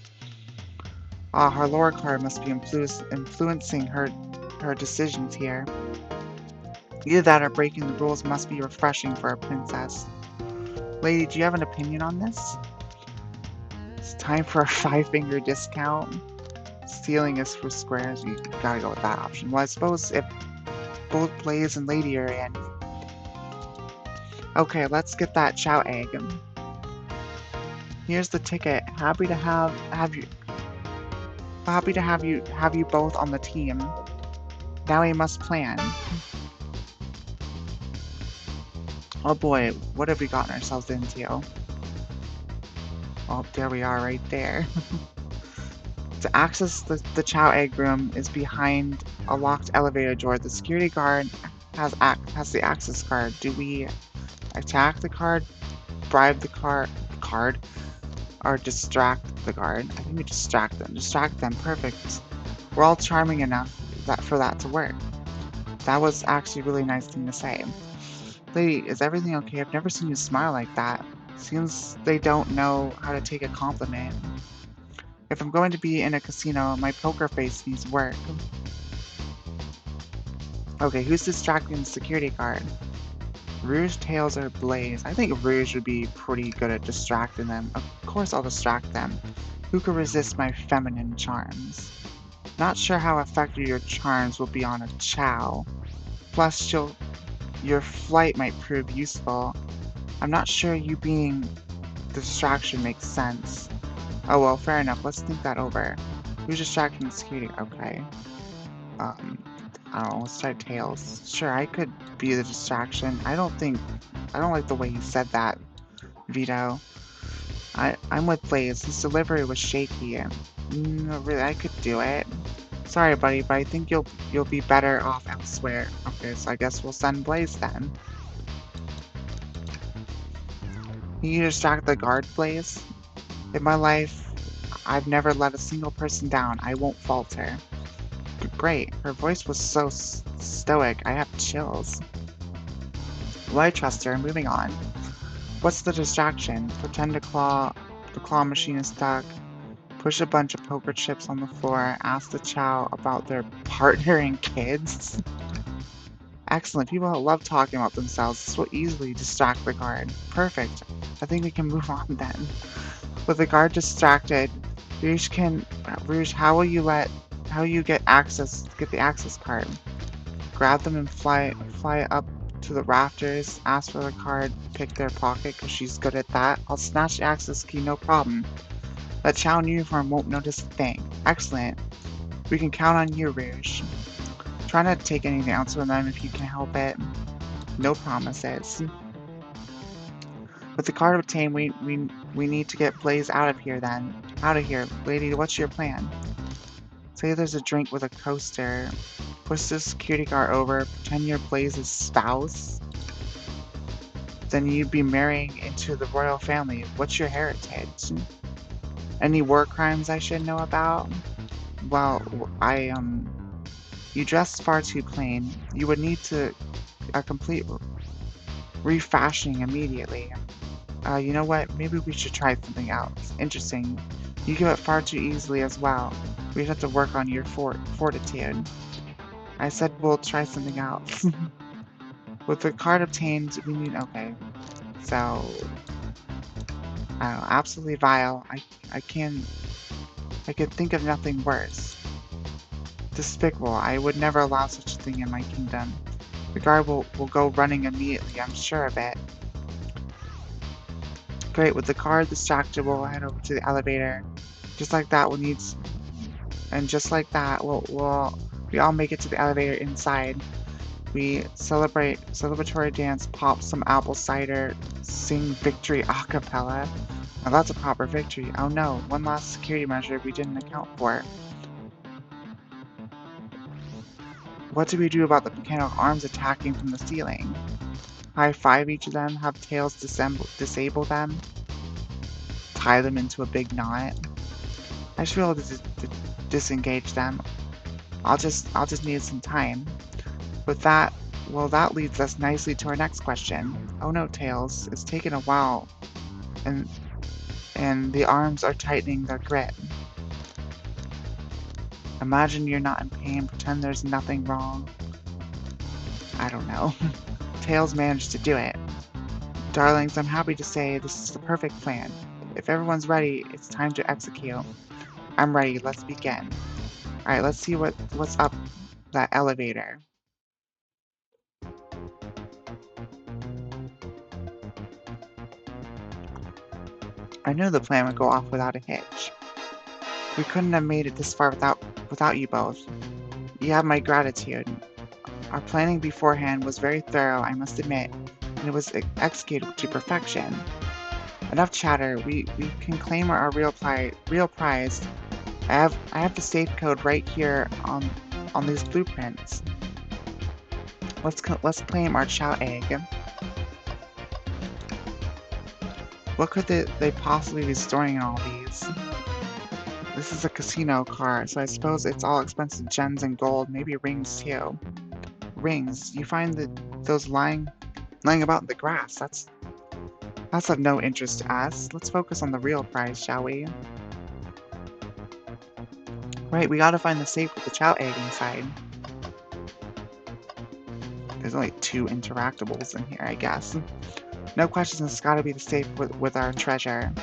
Ah, her lore card must be influencing her decisions here. Either that or breaking the rules must be refreshing for a princess. Lady, do you have an opinion on this? It's time for a 5-finger discount. Stealing is for squares. You gotta go with that option. Well, I suppose if both Blaze and Lady are in. Okay, let's get that Chow egg. Here's the ticket. Happy to have you both on the team. Now we must plan. Oh boy, what have we gotten ourselves into? Oh, there we are right there. To access the Chow egg room is behind a locked elevator door. The security guard has the access card. Do we attack the card, bribe the card, or distract the guard? I think we distract them. Distract them, perfect. We're all charming enough for that to work. That was actually a really nice thing to say. Lady, is everything okay? I've never seen you smile like that. Seems they don't know how to take a compliment. If I'm going to be in a casino, my poker face needs work. Okay, who's distracting the security guard? Rouge, Tails, or Blaze? I think Rouge would be pretty good at distracting them. Of course I'll distract them. Who could resist my feminine charms? Not sure how effective your charms will be on a Chow. Plus, your flight might prove useful. I'm not sure you being the distraction makes sense. Oh well, fair enough. Let's think that over. Who's distracting the security? Okay. I don't know. Let's try Tails. Sure, I could be the distraction. I don't like the way you said that, Vito. I'm with Blaze. His delivery was shaky, and really, I could do it. Sorry, buddy, but I think you'll be better off elsewhere. Okay, so I guess we'll send Blaze then. Can you distract the guard, Blaze? In my life, I've never let a single person down. I won't falter. Great. Her voice was so stoic. I have chills. Well, I trust her. Moving on. What's the distraction? Pretend the claw machine is stuck. Push a bunch of poker chips on the floor. Ask the Chow about their partner and kids. Excellent. People love talking about themselves. This will easily distract the guard. Perfect. I think we can move on then. With the guard distracted, Rouge, how will you let how you get the access card. Grab them and fly up to the rafters, ask for the card, pick their pocket because she's good at that. I'll snatch the access key, no problem. That Chow in uniform won't notice a thing. Excellent. We can count on you, Rouge. Try not to take anything else from them if you can help it. No promises. With the card obtained, we need to get Blaze out of here then. Out of here. Lady, what's your plan? Say there's a drink with a coaster. Push the security guard over, pretend you're Blaze's spouse. Then you'd be marrying into the royal family. What's your heritage? Any war crimes I should know about? Well, you dress far too plain. You would need a complete refashioning immediately. You know what? Maybe we should try something else. Interesting. You give up far too easily as well. We'd have to work on your fortitude. I said we'll try something else. With the card obtained, we need... Okay. So... I don't know. Absolutely vile. I could think of nothing worse. Despicable. I would never allow such a thing in my kingdom. The guard will go running immediately, I'm sure of it. Great, with the card distracted, we'll head over to the elevator. Just like that, just like that, we all make it to the elevator inside. We celebratory dance, pop some apple cider, sing victory a cappella. Now that's a proper victory. Oh no, one last security measure we didn't account for. What do we do about the mechanical arms attacking from the ceiling? High-five each of them, have Tails disable them, tie them into a big knot. I should be able to disengage them. I'll just need some time. With that, well, that leads us nicely to our next question. Oh no, Tails, it's taken a while, and the arms are tightening their grip. Imagine you're not in pain, pretend there's nothing wrong. I don't know. Tails managed to do it. Darlings, I'm happy to say this is the perfect plan. If everyone's ready, it's time to execute. I'm ready, let's begin. Alright, let's see what's up that elevator. I knew the plan would go off without a hitch. We couldn't have made it this far without you both. You have my gratitude. Our planning beforehand was very thorough, I must admit, and it was executed to perfection. Enough chatter. We can claim our real prize. I have the safe code right here on these blueprints. Let's claim our Chow egg. What could they possibly be storing in all these? This is a casino car, so I suppose it's all expensive gems and gold, maybe rings too. Rings. You find those lying about in the grass. That's of no interest to us. Let's focus on the real prize, shall we? Right, we gotta find the safe with the Chow egg inside. There's only 2 interactables in here, I guess. No questions, it's gotta be the safe with our treasure.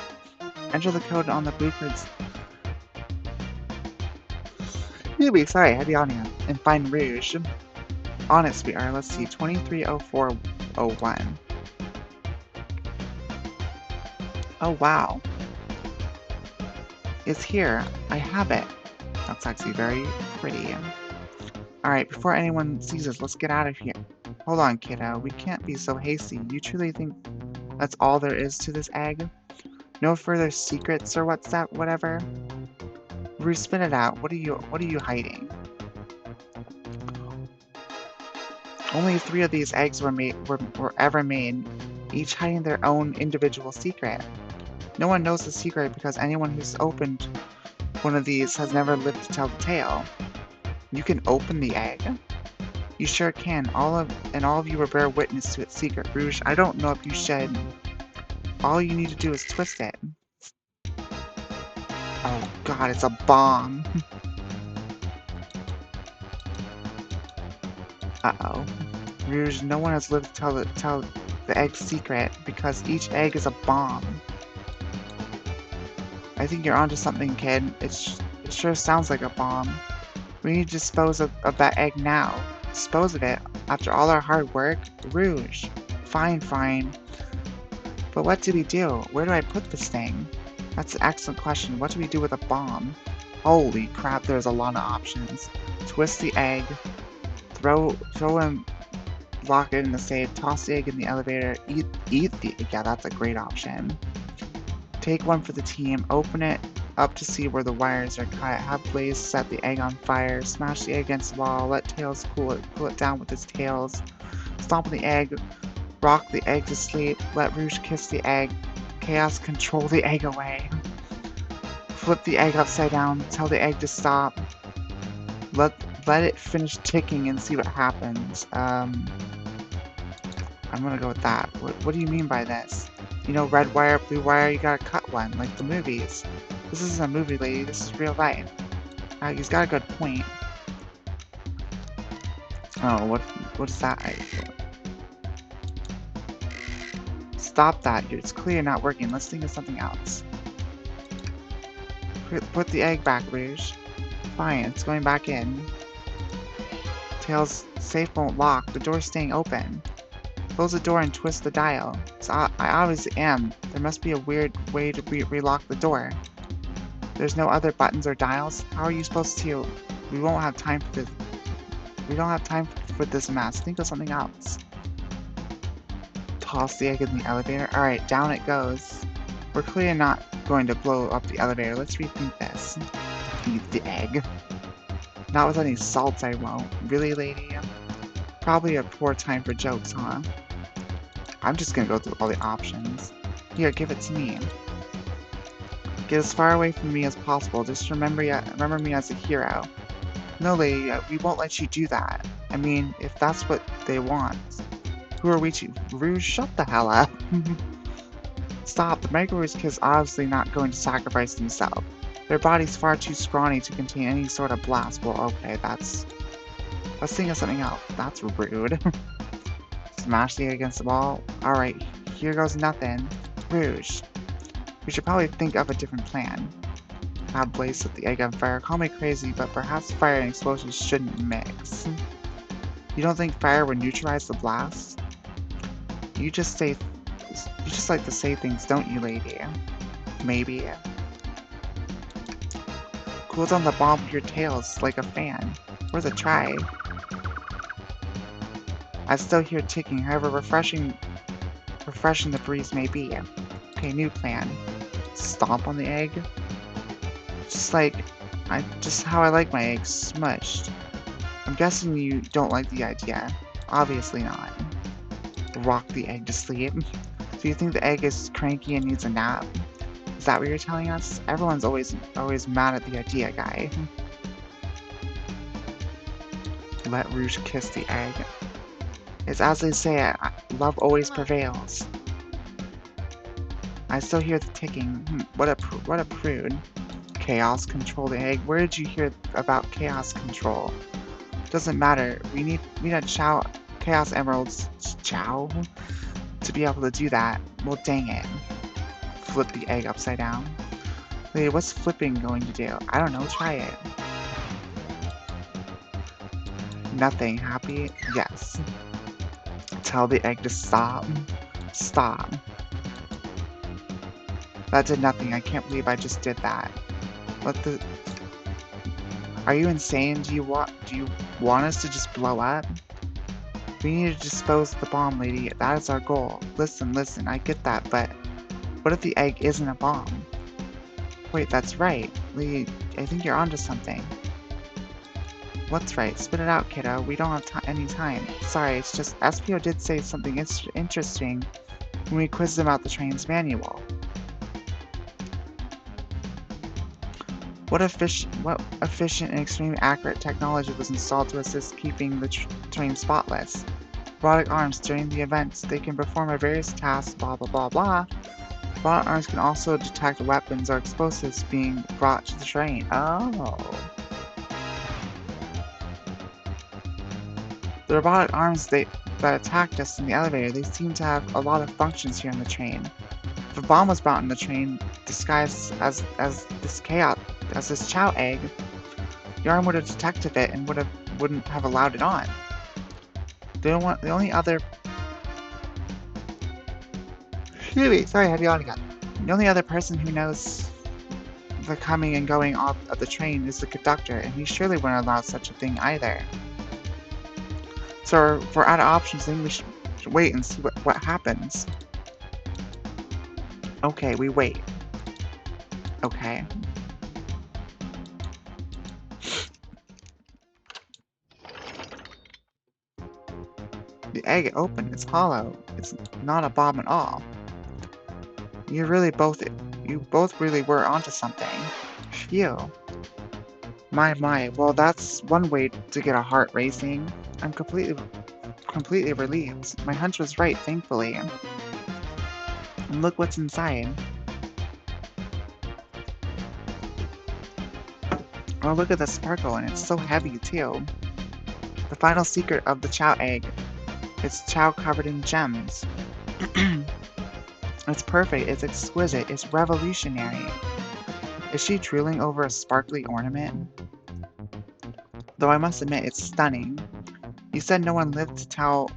Enter the code on the blueprints. Sorry, I had the audio. And find Rouge. On it, sweetheart. Let's see. 230401. Oh, wow. It's here. I have it. That's actually very pretty. Alright, before anyone sees us, let's get out of here. Hold on, kiddo. We can't be so hasty. You truly think that's all there is to this egg? No further secrets or whatever? Rouge, spit it out. What are you hiding? Only 3 of these eggs were ever made, each hiding their own individual secret. No one knows the secret because anyone who's opened one of these has never lived to tell the tale. You can open the egg? You sure can. All of you will bear witness to its secret. Rouge, I don't know if you should. All you need to do is twist it. Oh god, it's a bomb. Uh-oh. Rouge, no one has lived to tell the egg's secret because each egg is a bomb. I think you're onto something, kid. It sure sounds like a bomb. We need to dispose of that egg now. Dispose of it after all our hard work? Rouge. Fine, fine. But what do we do? Where do I put this thing? That's an excellent question. What do we do with a bomb? Holy crap, there's a lot of options. Twist the egg, throw and lock it in the safe, toss the egg in the elevator, eat the egg. Yeah, that's a great option. Take one for the team, open it up to see where the wires are cut, have Blaze set the egg on fire, smash the egg against the wall, let Tails cool it down with his tails, stomp on the egg, rock the egg to sleep, let Rouge kiss the egg, Chaos control the egg away, flip the egg upside down, tell the egg to stop, let it finish ticking and see what happens. I'm gonna go with that. What do you mean by this? You know, red wire, blue wire, you gotta cut one, like the movies. This isn't a movie, lady, this is real life. He's got a good point. Oh, what is that? Stop that, it's clear not working. Let's think of something else. Put the egg back, Rouge. Fine, it's going back in. Tails, safe won't lock, the door's staying open. Close the door and twist the dial. So I obviously am. There must be a weird way to relock the door. There's no other buttons or dials? How are you supposed to? We won't have time for this. We don't have time for this mess. Think of something else. Toss the egg in the elevator. Alright, down it goes. We're clearly not going to blow up the elevator. Let's rethink this. Eat the egg. Not with any salts, I won't. Really, lady? Probably a poor time for jokes, huh? I'm just gonna go through all the options. Here, give it to me. Get as far away from me as possible. Just remember me as a hero. No, lady, we won't let you do that. I mean, if that's what they want. Who are we to? Rouge, shut the hell up. Stop, the Mega Rouge kid's obviously not going to sacrifice themselves. Their body's far too scrawny to contain any sort of blast. Well, okay, let's think of something else. That's rude. Smash the egg against the wall. Alright, here goes nothing. Rouge. We should probably think of a different plan. Have Blaze set the egg on fire. Call me crazy, but perhaps fire and explosions shouldn't mix. You don't think fire would neutralize the blast? You just like to say things, don't you, lady? Maybe. Cool down the bomb with your tails like a fan. Worth a try. I still hear ticking, however refreshing the breeze may be. Okay, new plan. Stomp on the egg. Just how I like my eggs, smushed. I'm guessing you don't like the idea. Obviously not. Rock the egg to sleep. Do you think the egg is cranky and needs a nap? Is that what you're telling us? Everyone's always mad at the idea, guy. Let Rouge kiss the egg. It's as they say, love always prevails. I still hear the ticking. What a prude. Chaos control the egg. Where did you hear about chaos control? Doesn't matter. We need Chaos Emeralds to be able to do that. Well, dang it. Flip the egg upside down. Wait, what's flipping going to do? I don't know. Try it. Nothing. Happy? Yes. Tell the egg to stop. Stop. That did nothing. I can't believe I just did that. Are you insane? Do you want us to just blow up? We need to dispose of the bomb, lady. That is our goal. Listen, I get that, but what if the egg isn't a bomb? Wait, that's right. Lady, I think you're onto something. What's right? Spit it out, kiddo. We don't have any time. Sorry, it's just SPO did say something interesting when we quizzed him out the train's manual. What efficient and extremely accurate technology was installed to assist keeping the train spotless? Robotic arms during the events. They can perform various tasks, blah blah blah blah. Robotic arms can also detect weapons or explosives being brought to the train. Oh. The robotic arms that attacked us in the elevator, they seem to have a lot of functions here in the train. If a bomb was brought in the train, disguised as this chow egg, Your arm would have detected it and wouldn't have allowed it on. The only other... Excuse me, sorry, I had to yawn again. The only other person who knows the coming and going off of the train is the conductor, and he surely wouldn't allow such a thing either. So if we're out of options, then we should wait and see what happens. Okay, we wait. Okay. The egg opened. It's hollow. It's not a bomb at all. You both really were onto something. Phew. My. Well, that's one way to get a heart racing. I'm completely relieved. My hunch was right, thankfully. And look what's inside. Oh, look at the sparkle, and it's so heavy, too. The final secret of the Chow egg. It's Chow covered in gems. It's perfect, it's exquisite, it's revolutionary. Is she drooling over a sparkly ornament? Though I must admit, it's stunning. You said no one lived to tell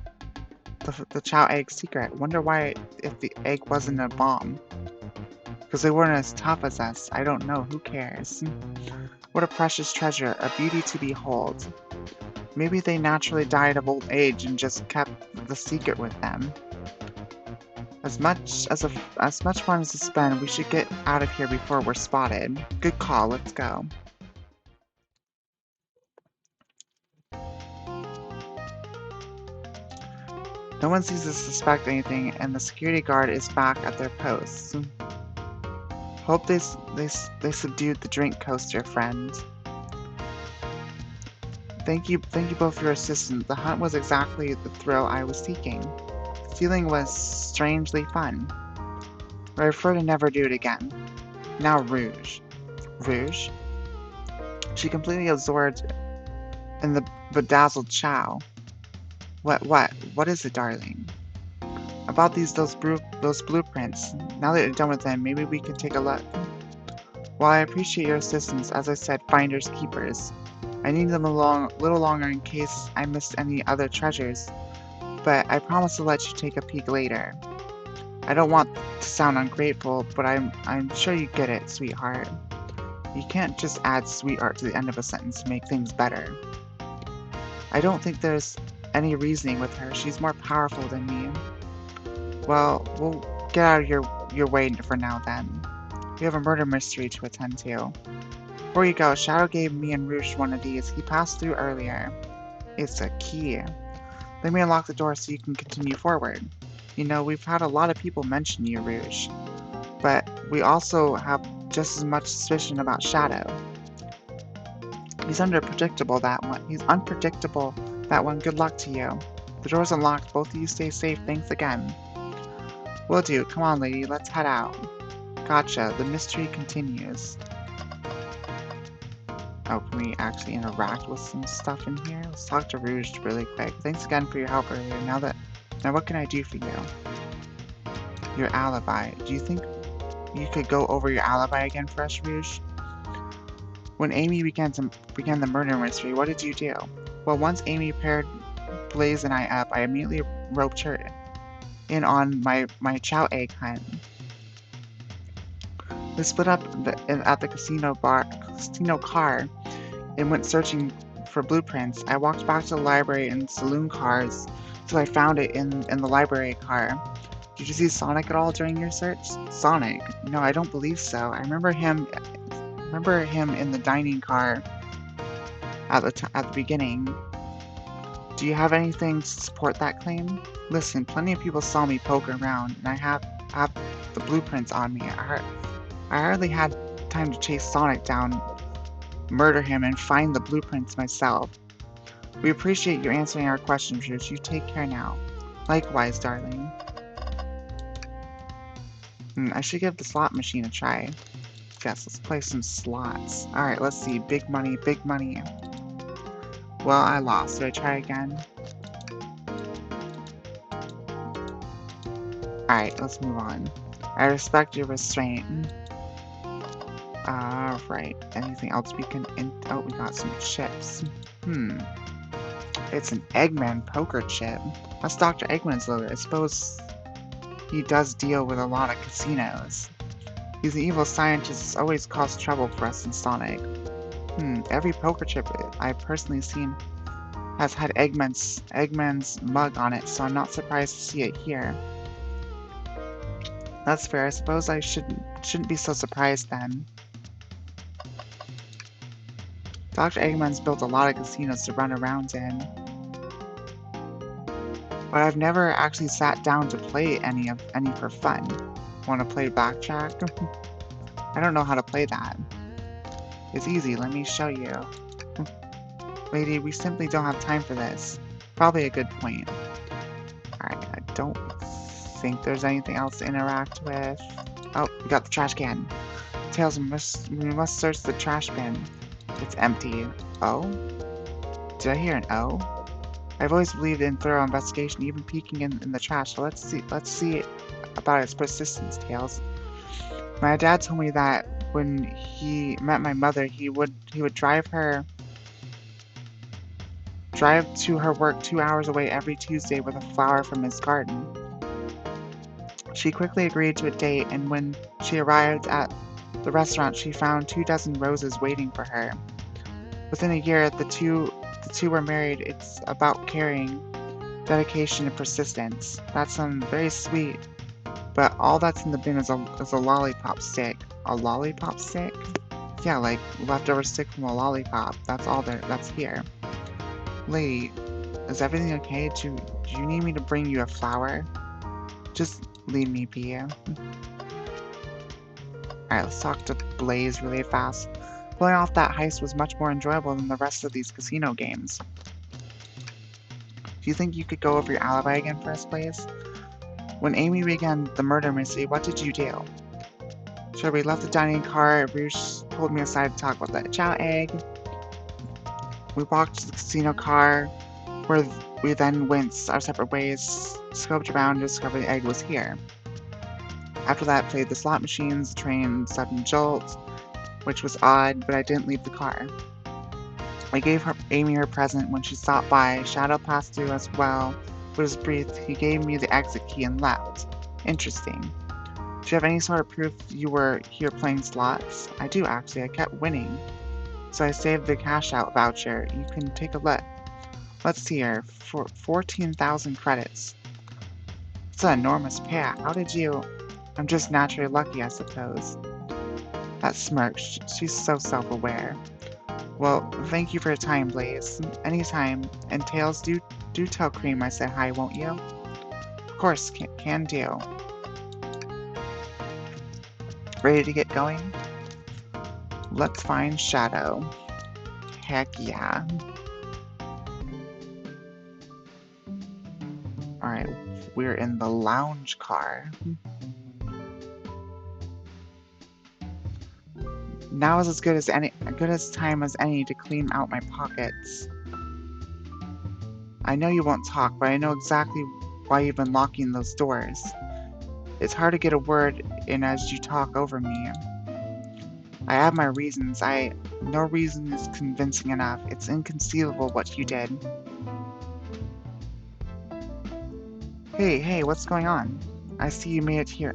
the Chow egg secret. Wonder why if the egg wasn't a bomb. Because they weren't as tough as us. I don't know, who cares? What a precious treasure, a beauty to behold. Maybe they naturally died of old age and just kept the secret with them. As much fun as it's been, we should get out of here before we're spotted. Good call, let's go. No one seems to suspect anything, and the security guard is back at their posts. Hope they subdued the drink coaster, friend. Thank you both for your assistance. The hunt was exactly the thrill I was seeking. Stealing was strangely fun. But I prefer to never do it again. Now Rouge. Rouge? She completely absorbed in the bedazzled Chow. What is it, darling? About those blueprints. Now that you're done with them, maybe we could take a look. While I appreciate your assistance, as I said, finders keepers. I need them a little longer in case I missed any other treasures, but I promise to let you take a peek later. I don't want to sound ungrateful, but I'm sure you get it, sweetheart. You can't just add sweetheart to the end of a sentence to make things better. I don't think there's any reasoning with her. She's more powerful than me. Well, we'll get out of your way for now then. We have a murder mystery to attend to. Before you go, Shadow gave me and Rouge one of these. He passed through earlier. It's a key. Let me unlock the door so you can continue forward. You know, we've had a lot of people mention you, Rouge. But we also have just as much suspicion about Shadow. He's unpredictable, that one. Good luck to you. The door's unlocked. Both of you stay safe. Thanks again. Will do. Come on, lady. Let's head out. Gotcha. The mystery continues. Oh, can we actually interact with some stuff in here? Let's talk to Rouge really quick. Thanks again for your help earlier. Now what can I do for you? Your alibi. Do you think you could go over your alibi again for us, Rouge? When Amy began the murder mystery, what did you do? Well, once Amy paired Blaze and I up, I immediately roped her in on my Chow egg hunt. We split up at the casino car and went searching for blueprints. I walked back to the library in saloon cars till I found it in the library car. Did you see Sonic at all during your search? Sonic? No, I don't believe so. I remember him in the dining car at the beginning. Do you have anything to support that claim? Listen, plenty of people saw me poke around, and I have the blueprints on me. I hardly had time to chase Sonic down, murder him, and find the blueprints myself. We appreciate you answering our questions, Rouge. You take care now. Likewise, darling. I should give the slot machine a try. Guess let's play some slots. Alright, let's see. Big money, big money. Well, I lost. Do I try again? Alright, let's move on. I respect your restraint. Right. Anything else we can oh, we got some chips. It's an Eggman poker chip. That's Dr. Eggman's logo. I suppose he does deal with a lot of casinos. He's an evil scientist who's always caused trouble for us in Sonic. Every poker chip I've personally seen has had Eggman's mug on it, so I'm not surprised to see it here. That's fair. I suppose I shouldn't be so surprised then. Dr. Eggman's built a lot of casinos to run around in, but I've never actually sat down to play any for fun. Want to play Backtrack? I don't know how to play that. It's easy, let me show you. Lady, we simply don't have time for this. Probably a good point. Alright, I don't think there's anything else to interact with. Oh, we got the trash can. Tails, we must search the trash bin. It's empty. Oh? Did I hear an O? I've always believed in thorough investigation, even peeking in the trash, so let's see about its persistence, Tails. My dad told me that when he met my mother, he would drive to her work 2 hours away every Tuesday with a flower from his garden. She quickly agreed to a date, and when she arrived at the restaurant, she found 24 roses waiting for her. Within a year, the two were married. It's about caring, dedication, and persistence. That's very sweet. But all that's in the bin is a lollipop stick. A lollipop stick? Yeah, like leftover stick from a lollipop. That's all that's here. Lady, is everything okay? Do you need me to bring you a flower? Just leave me be. Alright, let's talk to Blaze really fast. Pulling off that heist was much more enjoyable than the rest of these casino games. Do you think you could go over your alibi again for us, Blaze? When Amy began the murder mystery, what did you do? Sure, we left the dining car. Bruce pulled me aside to talk about that. Ciao, Egg. We walked to the casino car, where we then went our separate ways, scoped around and discovered the Egg was here. After that, played the slot machines, the train, sudden jolt, which was odd, but I didn't leave the car. I gave Amy her present when she stopped by. Shadow passed through as well. But was brief. He gave me the exit key and left. Interesting. Do you have any sort of proof you were here playing slots? I do, actually. I kept winning. So I saved the cash out voucher. You can take a look. Let's see here. For 14,000 credits. It's an enormous payout. How did you... I'm just naturally lucky, I suppose. That smirk. She's so self-aware. Well, thank you for your time, Blaze. Anytime. And Tails, do tell Cream I said hi, won't you? Of course, can do. Ready to get going? Let's find Shadow. Heck yeah. Alright, we're in the lounge car. Now is as good as time as any to clean out my pockets. I know you won't talk, but I know exactly why you've been locking those doors. It's hard to get a word in as you talk over me. I have my reasons. No reason is convincing enough. It's inconceivable what you did. Hey, what's going on? I see you made it here,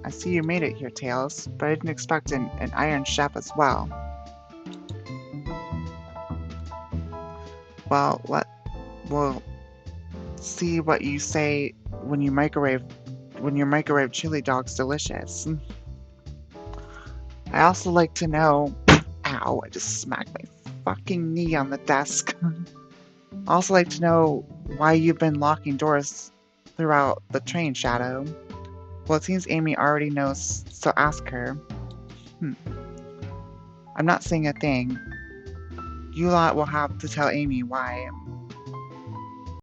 Tails, but I didn't expect an Iron Chef as well. Well, we'll see what you say when your microwave chili dog's delicious. I also like to know... Ow, I just smacked my fucking knee on the desk. I also like to know why you've been locking doors throughout the train, Shadow. Well, it seems Amy already knows, so ask her. I'm not saying a thing. You lot will have to tell Amy why.